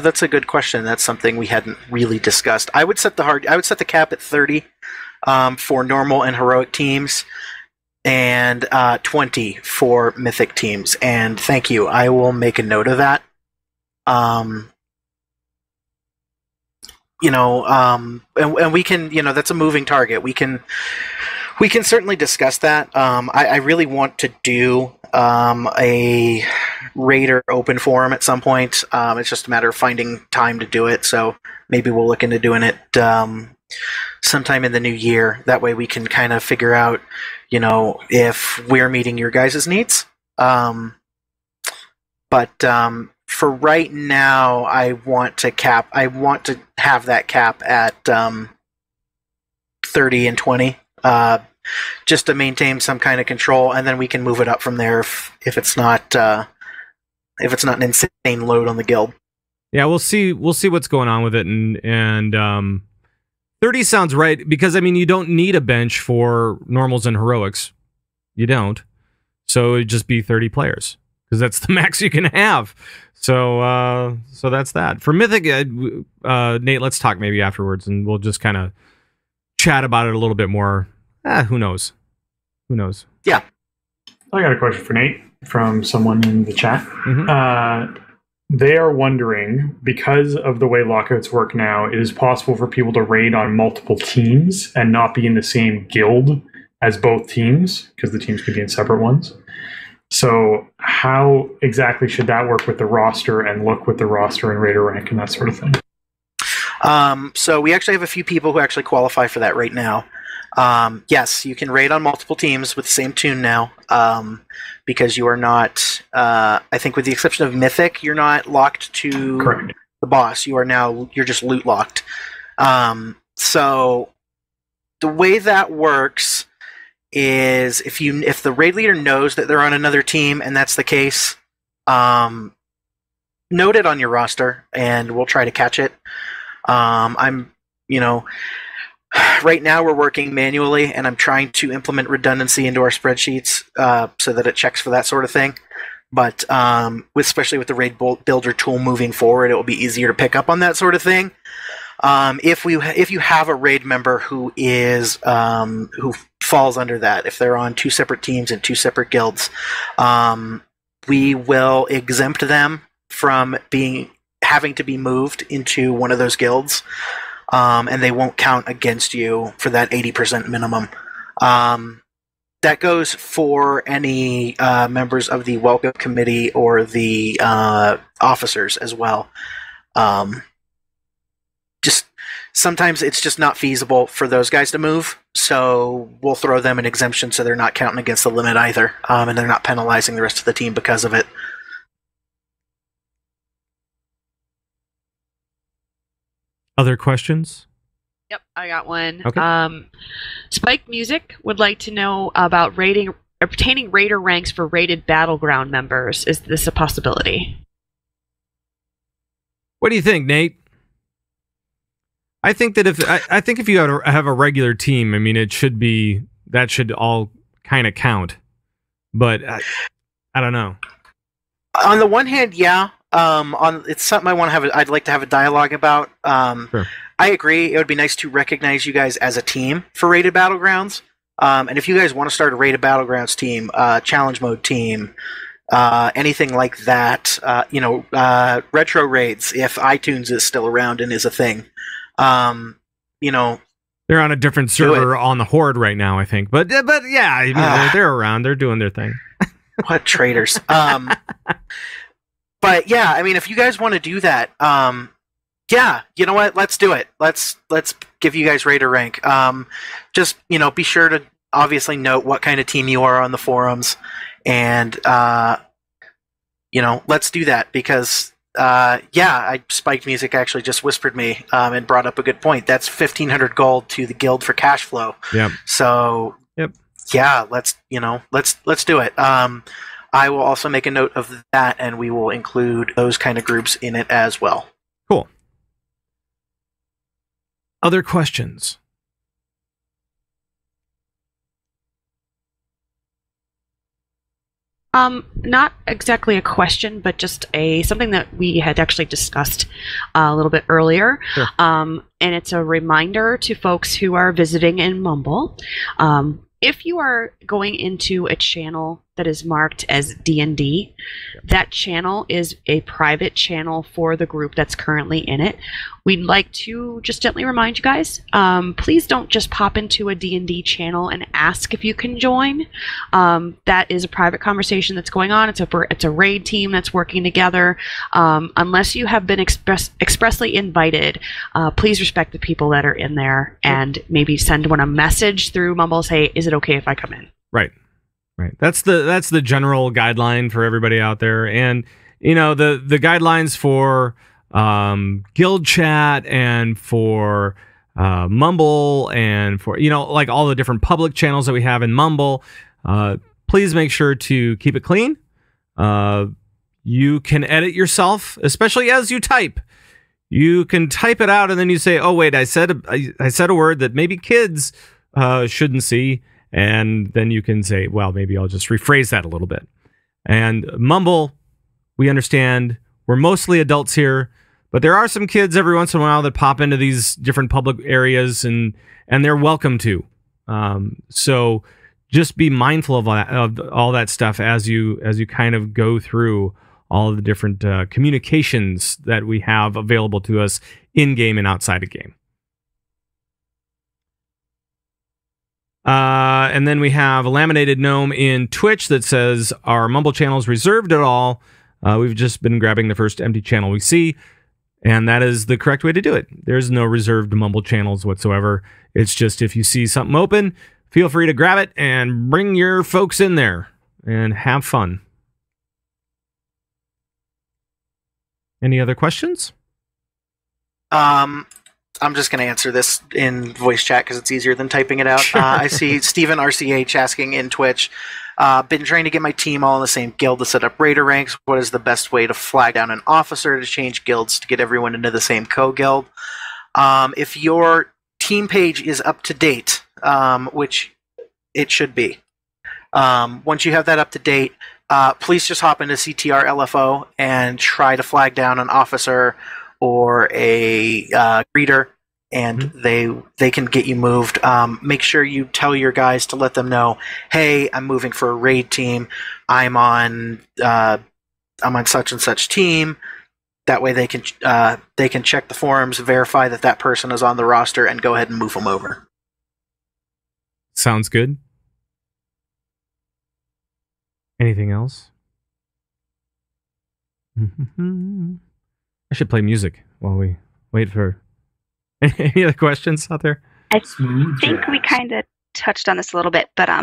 That's a good question. That's something we hadn't really discussed. I would set the cap at 30 for normal and heroic teams, and 20 for mythic teams. And thank you. I will make a note of that. And we can, that's a moving target. We can certainly discuss that. I really want to do a Raider open forum at some point. It's just a matter of finding time to do it. So maybe we'll look into doing it sometime in the new year. That way we can kind of figure out, if we're meeting your guys' needs. But for right now, I want to have that cap at 30 and 20. Just to maintain some kind of control, and then we can move it up from there if it's not if it's not an insane load on the guild. Yeah, we'll see what's going on with it, and 30 sounds right, because I mean you don't need a bench for normals and heroics. You don't. So it'd just be 30 players, because that's the max you can have. So that's that. For Mythic, Nate, let's talk maybe afterwards, and we'll just kind of chat about it a little bit more. Who knows? Who knows? Yeah. I got a question for Nate from someone in the chat. They are wondering, because of the way lockouts work now, it is possible for people to raid on multiple teams and not be in the same guild as both teams, because the teams could be in separate ones. So how exactly should that work with the roster and look with the roster and raider rank and that sort of thing? So we actually have a few people who actually qualify for that right now. Yes, you can raid on multiple teams with the same tune now, because you are not, I think with the exception of Mythic, you're not locked to Correct. the boss. You're just loot locked. So the way that works is if the raid leader knows that they're on another team and that's the case, note it on your roster and we'll try to catch it. Right now we're working manually, and I'm trying to implement redundancy into our spreadsheets so that it checks for that sort of thing. But especially with the raid builder tool moving forward, it will be easier to pick up on that sort of thing. If you have a raid member who who falls under that, if they're on two separate teams and two separate guilds, we will exempt them from having to be moved into one of those guilds. And they won't count against you for that 80% minimum. That goes for any members of the welcome committee or the officers as well. Just sometimes it's just not feasible for those guys to move, so we'll throw them an exemption so they're not counting against the limit either, and they're not penalizing the rest of the team because of it. Other questions? Yep, I got one. Okay. Spike Music would like to know about obtaining raider ranks for rated battleground members. Is this a possibility? What do you think, Nate? I think that if you have a regular team, I mean, that should all kind of count. But I don't know. On the one hand, yeah. It's something I'd like to have a dialogue about. Sure. I agree. It would be nice to recognize you guys as a team for Rated Battlegrounds. And if you guys want to start a Rated Battlegrounds team, challenge mode team, anything like that, retro raids, if iTunes is still around and is a thing, they're on a different server on the Horde right now, I think. But yeah, they're around. They're doing their thing. What traitors. But yeah, I mean, if you guys want to do that, yeah, you know what? Let's do it. Let's give you guys Raider rank. Just be sure to obviously note what kind of team you are on the forums, and let's do that because Spiked Music actually just whispered me and brought up a good point. That's 1,500 gold to the guild for cash flow. Yep. So yep. Yeah, let's do it. I will also make a note of that, and we will include those kind of groups in it as well. Cool. Other questions? Not exactly a question, but just something that we had actually discussed a little bit earlier. Sure. And it's a reminder to folks who are visiting in Mumble. If you are going into a channel that is marked as D&D, that channel is a private channel for the group that's currently in it. We'd like to just gently remind you guys, please don't just pop into a D&D channel and ask if you can join. That is a private conversation that's going on. It's a raid team that's working together. Unless you have been expressly invited, please respect the people that are in there and maybe send one a message through Mumble, say, is it okay if I come in? Right. That's the general guideline for everybody out there, and the guidelines for guild chat and for Mumble and for like all the different public channels that we have in Mumble. Please make sure to keep it clean. You can edit yourself, especially as you type. You can type it out and then you say, oh, wait, I said a word that maybe kids shouldn't see. And then you can say, well, maybe I'll just rephrase that a little bit. And Mumble, we understand we're mostly adults here, but there are some kids every once in a while that pop into these different public areas, and they're welcome to. So just be mindful of all that stuff as you kind of go through all of the different communications that we have available to us in game and outside of game. And then we have a laminated gnome in Twitch that says our Mumble channel is reserved at all. We've just been grabbing the first empty channel we see, and that is the correct way to do it. There's no reserved Mumble channels whatsoever. It's just if you see something open, feel free to grab it and bring your folks in there and have fun. Any other questions? I'm just going to answer this in voice chat because it's easier than typing it out. Sure. I see Steven RCH asking in Twitch, been trying to get my team all in the same guild to set up raider ranks. What is the best way to flag down an officer to change guilds to get everyone into the same co-guild? If your team page is up to date, which it should be, once you have that up to date, please just hop into CtR LFO and try to flag down an officer or a greeter, and they can get you moved. Make sure you tell your guys to let them know, hey, I'm moving for a raid team. I'm on such and such team. That way they can check the forums, verify that that person is on the roster, and go ahead and move them over. Sounds good. Anything else? I should play music while we wait for any other questions out there. I think we kind of touched on this a little bit, but I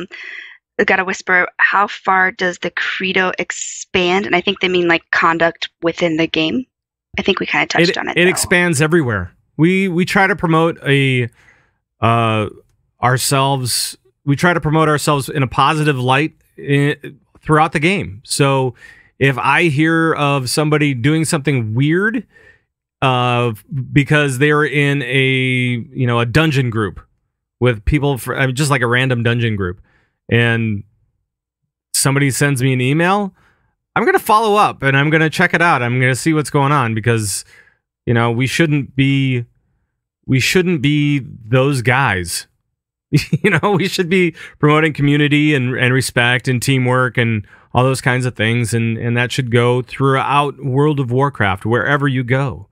got to whisper, how far does the credo expand? And I think they mean like conduct within the game. I think we kind of touched on it. It expands everywhere. We try to promote ourselves. We try to promote ourselves in a positive light throughout the game. So if I hear of somebody doing something weird because they're in a dungeon group with people, just like a random dungeon group, and somebody sends me an email, I'm going to follow up and I'm going to check it out. I'm going to see what's going on, because we shouldn't be those guys. We should be promoting community and respect and teamwork and all those kinds of things, and that should go throughout World of Warcraft, wherever you go.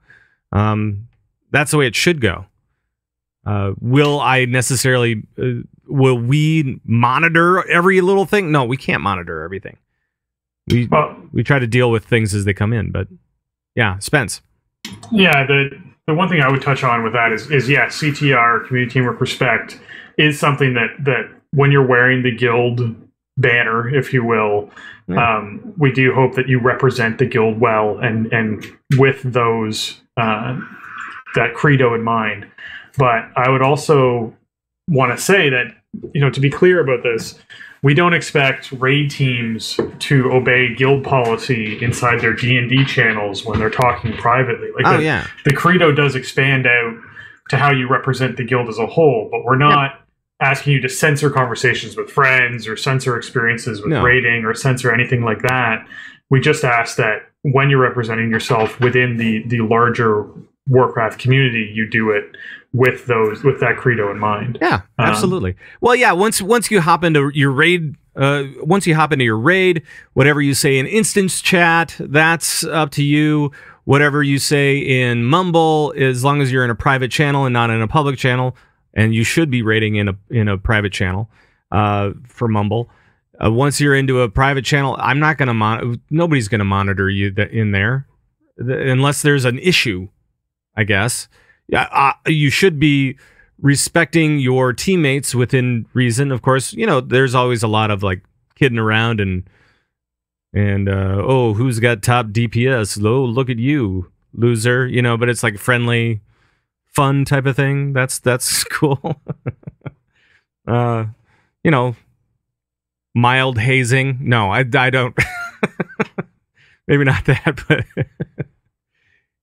That's the way it should go. Will we monitor every little thing? No, we can't monitor everything. We try to deal with things as they come in, but yeah, Spence. Yeah, the one thing I would touch on with that is CtR, community teamwork respect, is something that when you're wearing the guild banner, if you will, we do hope that you represent the guild well and with those that credo in mind. But I would also want to say that, to be clear about this, we don't expect raid teams to obey guild policy inside their D&D channels when they're talking privately. The credo does expand out to how you represent the guild as a whole, but we're not asking you to censor conversations with friends or censor experiences with raiding or censor anything like that. We just ask that when you're representing yourself within the larger Warcraft community, you do it with that credo in mind. Yeah, absolutely. Well, yeah, once you hop into your raid, whatever you say in instance chat, that's up to you. Whatever you say in Mumble, as long as you're in a private channel and not in a public channel, and you should be raiding in a private channel for Mumble. Once you're into a private channel, I'm not going to nobody's going to monitor you in there unless there's an issue, I guess. You should be respecting your teammates within reason. Of course, there's always a lot of like kidding around and who's got top DPS? Oh, look at you, loser. But it's like friendly, fun type of thing. That's cool. Mild hazing. No, I don't. maybe not that, but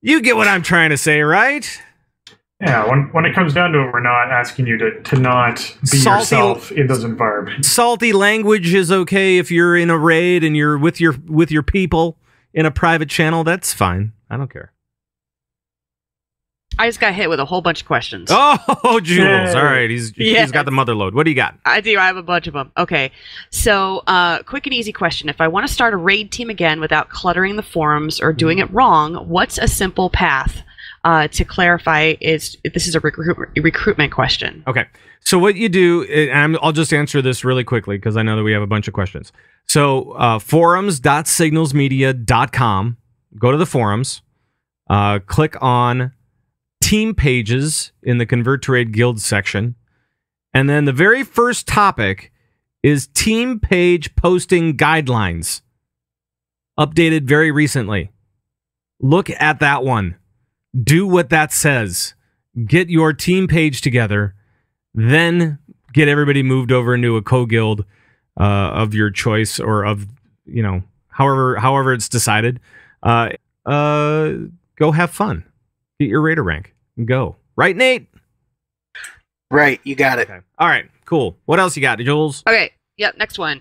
you get what I'm trying to say, right? Yeah, when it comes down to it, we're not asking you to not be yourself in those environments. Salty language is okay if you're in a raid and you're with your people in a private channel. That's fine. I don't care. I just got hit with a whole bunch of questions. Oh, Jules. Yay. All right. He's got the mother load. What do you got? I do. I have a bunch of them. Okay. So, quick and easy question. If I want to start a raid team again without cluttering the forums or doing it wrong, what's a simple path? To clarify, this is a recruitment question. Okay. So what you do, and I'll just answer this really quickly because I know that we have a bunch of questions. So forums.signalsmedia.com. Go to the forums. Click on team pages in the Convert to Raid Guild section. And then the very first topic is team page posting guidelines. Updated very recently. Look at that one. Do what that says. Get your team page together. Then get everybody moved over into a co-guild of your choice or of, however it's decided. Go have fun. Get your raider rank. Go. Right, Nate? Right, you got it. Okay. All right, cool. What else you got, Jules? Okay. Yep, next one.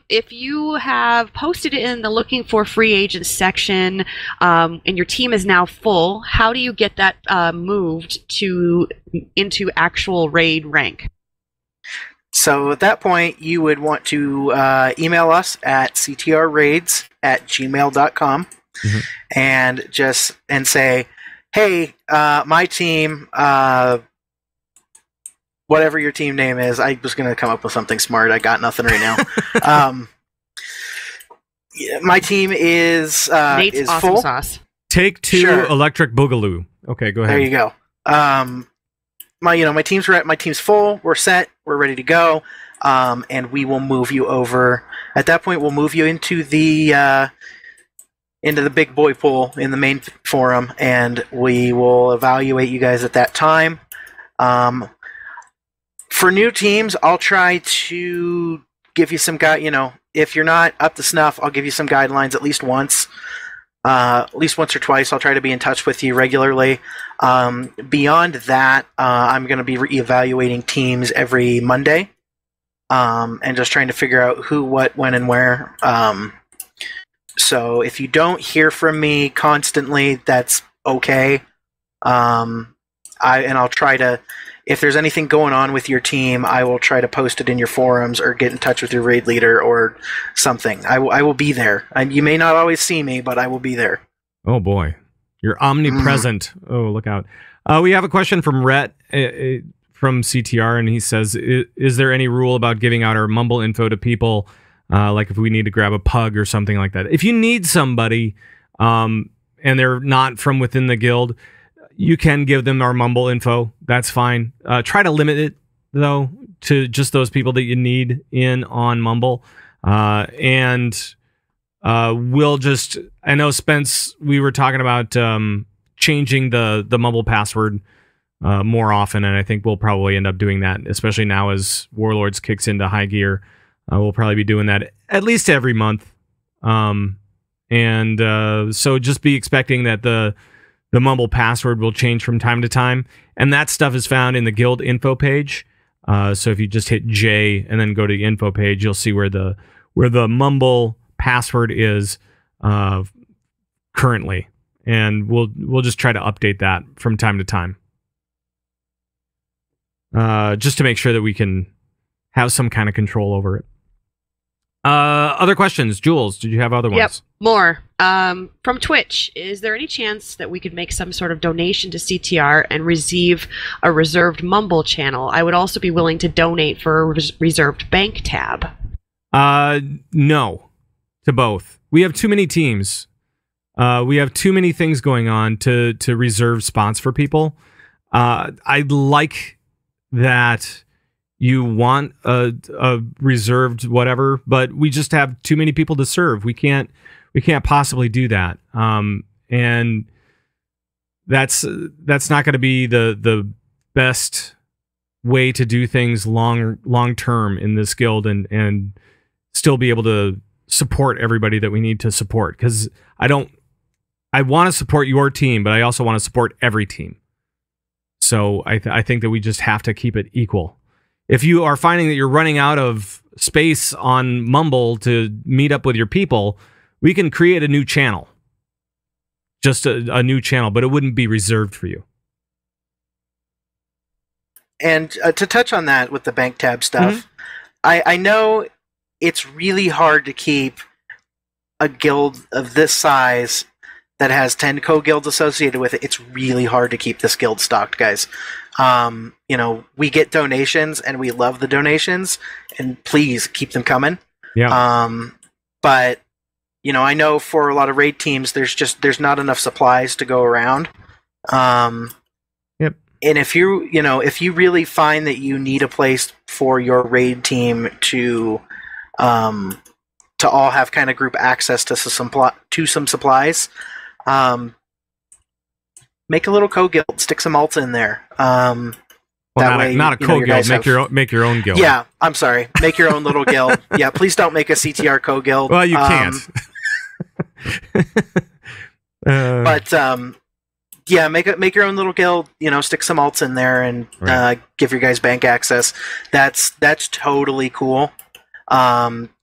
If you have posted it in the looking for free agents section and your team is now full, how do you get that moved into actual raid rank? So at that point, you would want to email us at ctrraids@gmail.com and say, hey, my team, whatever your team name is, I was going to come up with something smart. I got nothing right now. My team is Nate's awesome full. sauce. Take 2 Sure. Electric Boogaloo. Okay, go ahead. There you go. My team's full. We're set. We're ready to go. And we will move you over. At that point, we'll move you into the big boy pool in the main forum, and we will evaluate you guys at that time. For new teams, I'll try to give you some if you're not up to snuff, I'll give you some guidelines at least once or twice. I'll try to be in touch with you regularly. Beyond that, I'm going to be reevaluating teams every Monday, and just trying to figure out who, what, when, and where. So if you don't hear from me constantly, that's okay. I'll try to. If there's anything going on with your team, I will try to post it in your forums or get in touch with your raid leader or something. I will be there. You may not always see me, but I will be there. Oh, boy. You're omnipresent. Oh, look out. We have a question from Rhett from CtR, and he says, is there any rule about giving out our Mumble info to people, like if we need to grab a pug or something like that? If you need somebody and they're not from within the guild, you can give them our Mumble info. That's fine. Try to limit it, though, to just those people that you need in on Mumble. And we'll just... I know, Spence, we were talking about changing the Mumble password more often, and I think we'll probably end up doing that, especially now as Warlords kicks into high gear. We'll probably be doing that at least every month. So just be expecting that the Mumble password will change from time to time, and that stuff is found in the guild info page. So if you just hit J and then go to the info page, you'll see where the Mumble password is currently, and we'll just try to update that from time to time, just to make sure that we can have some kind of control over it. Other questions? Jules, did you have other ones? Yep, more. From Twitch, is there any chance that we could make some sort of donation to CtR and receive a reserved Mumble channel? I would also be willing to donate for a reserved bank tab. No, to both. We have too many teams. We have too many things going on to reserve spots for people. I'd like that you want a reserved whatever, but we just have too many people to serve. We can't possibly do that. And that's not going to be the best way to do things long term in this guild and still be able to support everybody that we need to support, because I want to support your team, but I also want to support every team. So I think that we just have to keep it equal. If you are finding that you're running out of space on Mumble to meet up with your people, we can create a new channel. Just a new channel, but it wouldn't be reserved for you. And to touch on that with the bank tab stuff, I know it's really hard to keep a guild of this size that has 10 co-guilds associated with it. It's really hard to keep this guild stocked, guys. You know, we get donations and we love the donations, and please keep them coming. Yeah. But you know, I know for a lot of raid teams, there's not enough supplies to go around. Yep. And if you really find that you need a place for your raid team to all have kind of group access to some supplies, make a little co-guild, stick some alts in there. Well, not a co-guild. Make your own guild. Yeah, I'm sorry. Make your own little guild. Yeah, please don't make a CTR co-guild. Well, you can't. But yeah, make your own little guild. You know, stick some alts in there and give your guys bank access. That's totally cool.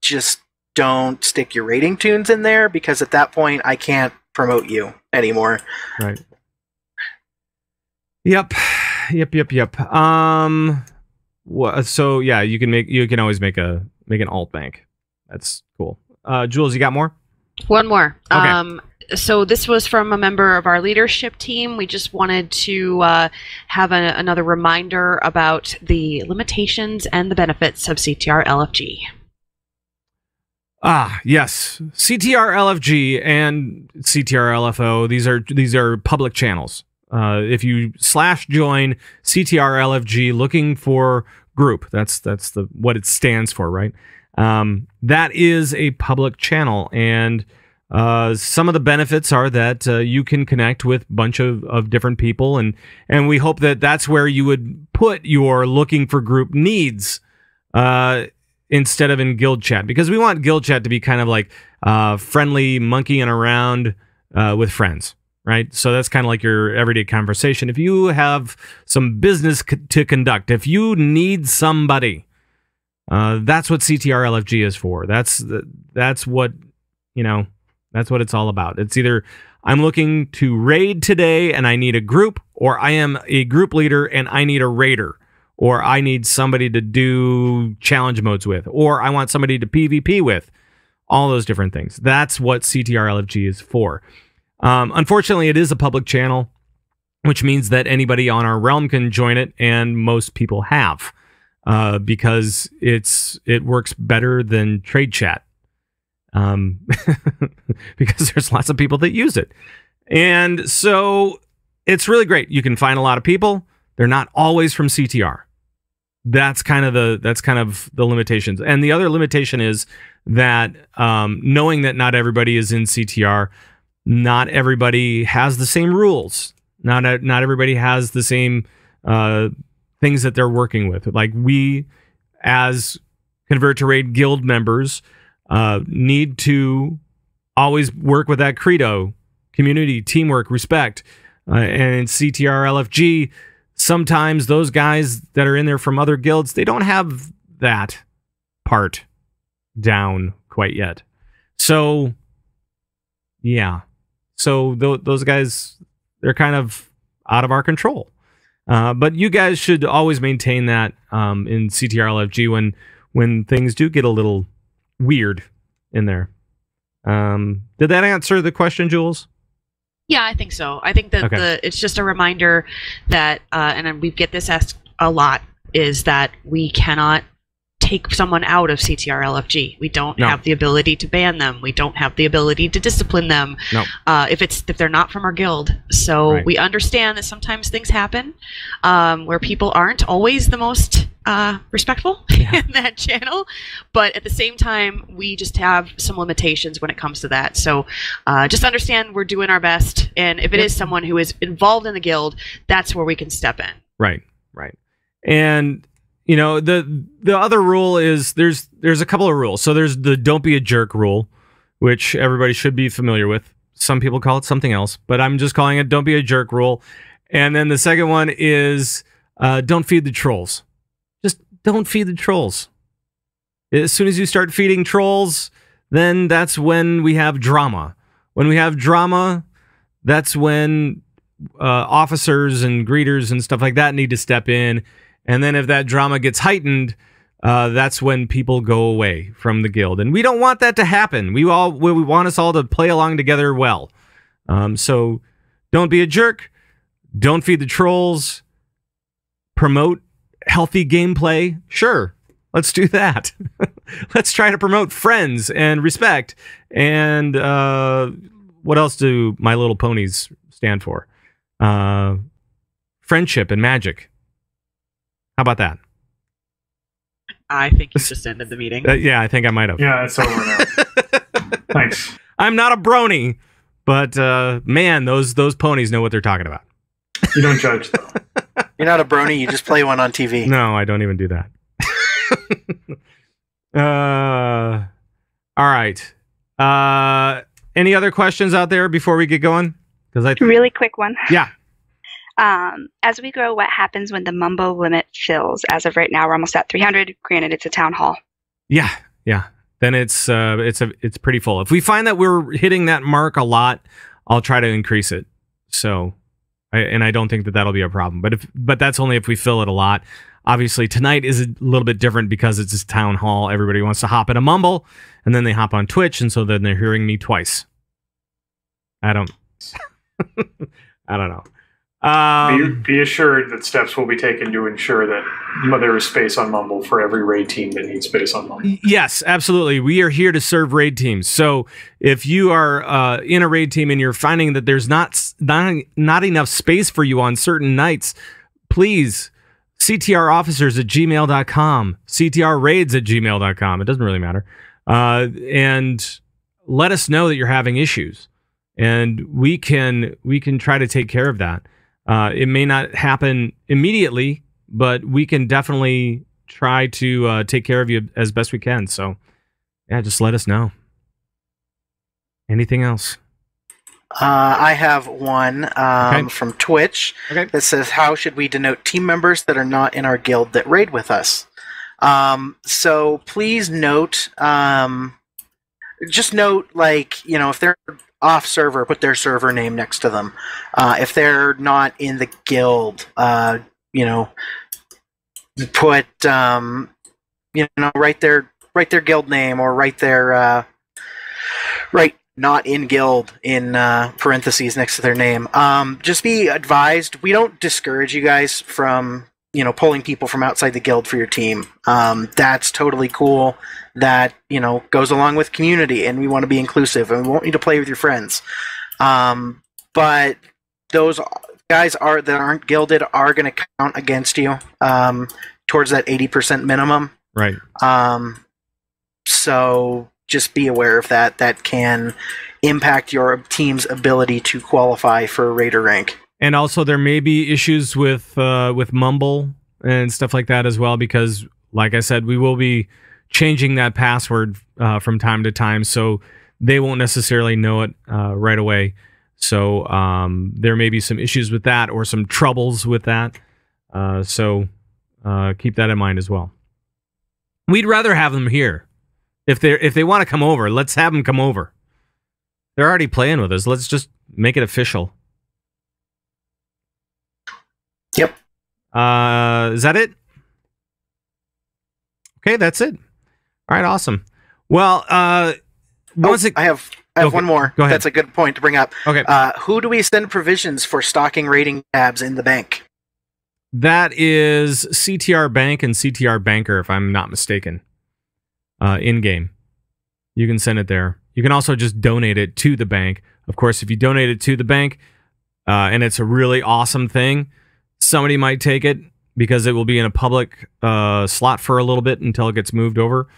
Just don't stick your rating tunes in there, because at that point I can't promote you anymore. Right. Yep. So yeah, you can always make an alt bank. That's cool. Jules, you got more? One more. Okay. So this was from a member of our leadership team. We just wanted to have another reminder about the limitations and the benefits of CTR LFG. Ah, yes. CTR LFG and CTR LFO, these are public channels. If you /join CTR LFG looking for group, that's what it stands for, right? That is a public channel, and some of the benefits are that you can connect with a bunch of different people, and we hope that that's where you would put your looking for group needs instead of in guild chat, because we want guild chat to be kind of like friendly monkeying around with friends, right? So that's kind of like your everyday conversation. If you have some business to conduct, if you need somebody, that's what CTR LFG is for. That's what, that's what it's all about. It's either I'm looking to raid today and I need a group, or I am a group leader and I need a raider, or I need somebody to do challenge modes with, or I want somebody to PvP with. All those different things. That's what CTR LFG is for. Unfortunately, it is a public channel, which means that anybody on our realm can join it, and most people have, because it works better than trade chat, because there's lots of people that use it, and so it's really great. You can find a lot of people. They're not always from CTR. That's kind of the limitations, and the other limitation is that knowing that not everybody is in CTR. Not everybody has the same rules. Not everybody has the same things that they're working with. Like we, as Convert to Raid guild members, need to always work with that credo: community, teamwork, respect. And in CTR LFG, sometimes those guys that are in there from other guilds, they don't have that part down quite yet. So, yeah. So those guys, they're kind of out of our control. But you guys should always maintain that in CTR LFG when things do get a little weird in there. Did that answer the question, Jules? Yeah, I think so. I think that it's just a reminder that, and we get this asked a lot, is that we cannot take someone out of CTR LFG. We don't have the ability to ban them. We don't have the ability to discipline them if they're not from our guild. So we understand that sometimes things happen where people aren't always the most respectful in that channel, but at the same time we just have some limitations when it comes to that. So just understand we're doing our best, and if it is someone who is involved in the guild, that's where we can step in. Right. And you know, the other rule is there's a couple of rules. So there's the don't be a jerk rule, which everybody should be familiar with. Some people call it something else, but I'm just calling it don't be a jerk rule. And then the second one is don't feed the trolls. Just don't feed the trolls. As soon as you start feeding trolls, then that's when we have drama. When we have drama, that's when officers and greeters and stuff like that need to step in. And then if that drama gets heightened, that's when people go away from the guild. And we don't want that to happen. We want us all to play along together well. So don't be a jerk. Don't feed the trolls. Promote healthy gameplay. Sure, let's do that. Let's try to promote friends and respect. And what else do My Little Ponies stand for? Friendship and magic. How about that? I think you just ended the meeting. Yeah, I think I might have. Yeah, it's over now. Thanks. I'm not a brony, but man, those ponies know what they're talking about. You don't judge, though. You're not a brony. You just play one on TV. No, I don't even do that. All right. Any other questions out there before we get going? Really quick one. Yeah. As we grow, what happens when the mumbo limit fills? As of right now, we're almost at 300. Granted, it's a town hall. Yeah. Then it's pretty full. If we find that we're hitting that mark a lot, I'll try to increase it. So, I don't think that that'll be a problem. But that's only if we fill it a lot. Obviously, tonight is a little bit different because it's this town hall. Everybody wants to hop in a mumble, and then they hop on Twitch, and so then they're hearing me twice. I don't know. Be assured that steps will be taken to ensure that there is space on Mumble for every raid team that needs space on Mumble. Yes, absolutely. We are here to serve raid teams. So if you are in a raid team and you're finding that there's not enough space for you on certain nights, please CTRofficers@gmail.com, CTRraids@gmail.com. It doesn't really matter. And let us know that you're having issues, and we can try to take care of that. It may not happen immediately, but we can definitely try to take care of you as best we can. So, yeah, just let us know. Anything else? I have one from Twitch that says, how should we denote team members that are not in our guild that raid with us? So please note, just note, like, you know, if they're off server, put their server name next to them. If they're not in the guild, you know, put, you know, write their guild name, or write their, write not in guild in parentheses next to their name. Just be advised, we don't discourage you guys from, you know, pulling people from outside the guild for your team. That's totally cool. That, you know, goes along with community, and we want to be inclusive, and we want you to play with your friends. But those guys that aren't gilded are going to count against you towards that 80% minimum. Right. So just be aware of that. That can impact your team's ability to qualify for a Raider rank. And also, there may be issues with Mumble and stuff like that as well, because, like I said, we will be changing that password from time to time, so they won't necessarily know it right away. So there may be some issues with that, or some troubles with that. So keep that in mind as well. We'd rather have them here. If they want to come over, let's have them come over. They're already playing with us. Let's just make it official. Yep. Is that it? Okay, that's it. All right, awesome. Well, I have one more. Go ahead. That's a good point to bring up. Okay. Who do we send provisions for stocking rating tabs in the bank? That is CTR Bank and CTR Banker, if I'm not mistaken. In-game. You can send it there. You can also just donate it to the bank. Of course, if you donate it to the bank, and it's a really awesome thing, somebody might take it because it will be in a public slot for a little bit until it gets moved over.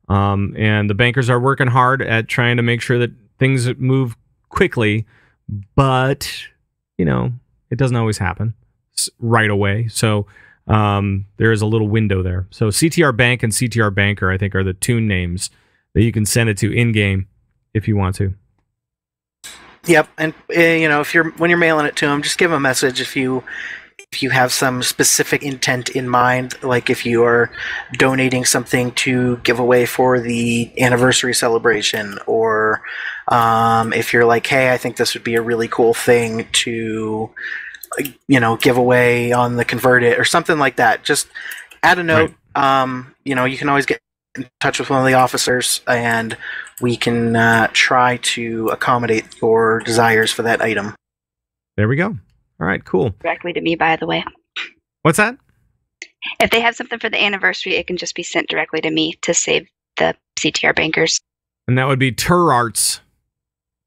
And the bankers are working hard at trying to make sure that things move quickly, but, you know, it doesn't always happen right away. So there is a little window there. So CTR Bank and CTR Banker, I think, are the tune names that you can send it to in-game if you want to. Yep, and when you're mailing it to them, just give them a message if you have some specific intent in mind, like if you are donating something to give away for the anniversary celebration, or if you're like, hey, I think this would be a really cool thing to give away on the Convert It or something like that. Just add a note. Right. You can always get in touch with one of the officers, and we can try to accommodate your desires for that item. There we go. All right, cool. Directly to me, by the way. What's that? If they have something for the anniversary, it can just be sent directly to me to save the CTR bankers. And that would be Turarts.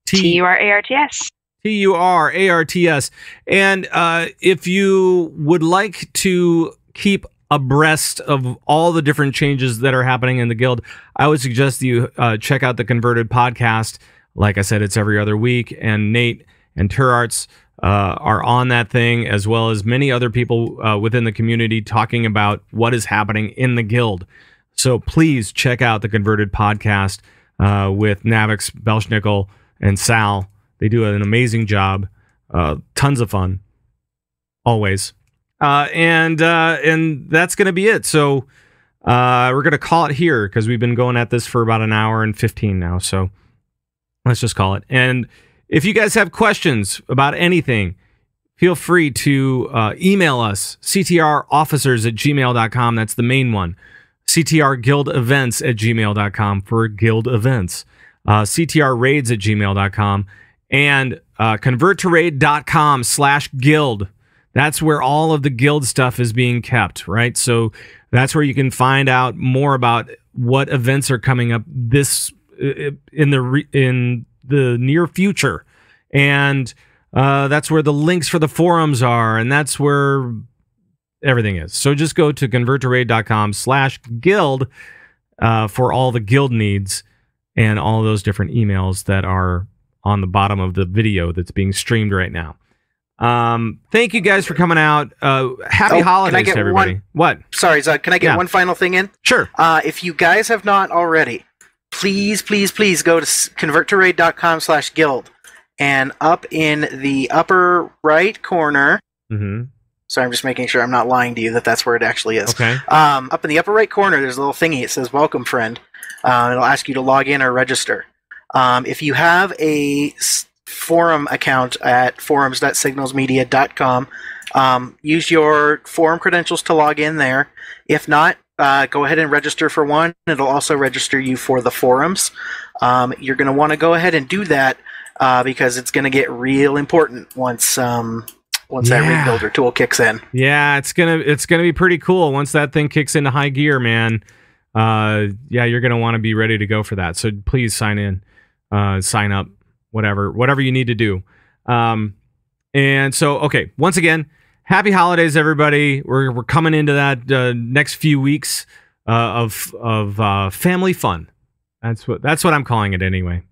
TURARTS. TURARTS. And if you would like to keep abreast of all the different changes that are happening in the guild, I would suggest that you check out the Converted podcast. Like I said, it's every other week, and Nate and Turarts are on that thing, as well as many other people within the community talking about what is happening in the guild. So please check out the Converted podcast with Navix, Belschnickel, and Sal. They do an amazing job. Tons of fun. Always. And that's going to be it. So we're going to call it here because we've been going at this for about an hour and 15 now. So let's just call it. And if you guys have questions about anything, feel free to email us, ctrofficers@gmail.com. That's the main one. ctrguildevents@gmail.com for guild events. ctrraids@gmail.com. And converttoraid.com/guild. That's where all of the guild stuff is being kept, right? So that's where you can find out more about what events are coming up in the near future. And that's where the links for the forums are, and that's where everything is. So just go to converttoraid.com/guild for all the guild needs and all those different emails that are on the bottom of the video that's being streamed right now. Thank you guys for coming out. Happy holidays to everybody. What? Sorry, Zach, can I get one final thing in? Sure. If you guys have not already, please go to converttoraid.com/guild, and up in the upper right corner. Mm-hmm. So I'm just making sure I'm not lying to you that's where it actually is. Okay. Up in the upper right corner, there's a little thingy. It says "Welcome, friend." It'll ask you to log in or register. If you have a forum account at forums.signalsmedia.com, use your forum credentials to log in there. If not, go ahead and register for one. It'll also register you for the forums. You're going to want to go ahead and do that because it's going to get real important once that rebuilder tool kicks in. Yeah, it's gonna be pretty cool once that thing kicks into high gear, man. You're gonna want to be ready to go for that. So please sign in, sign up, whatever you need to do. And so, okay, once again, happy holidays, everybody. We're coming into that next few weeks of family fun. That's what I'm calling it anyway.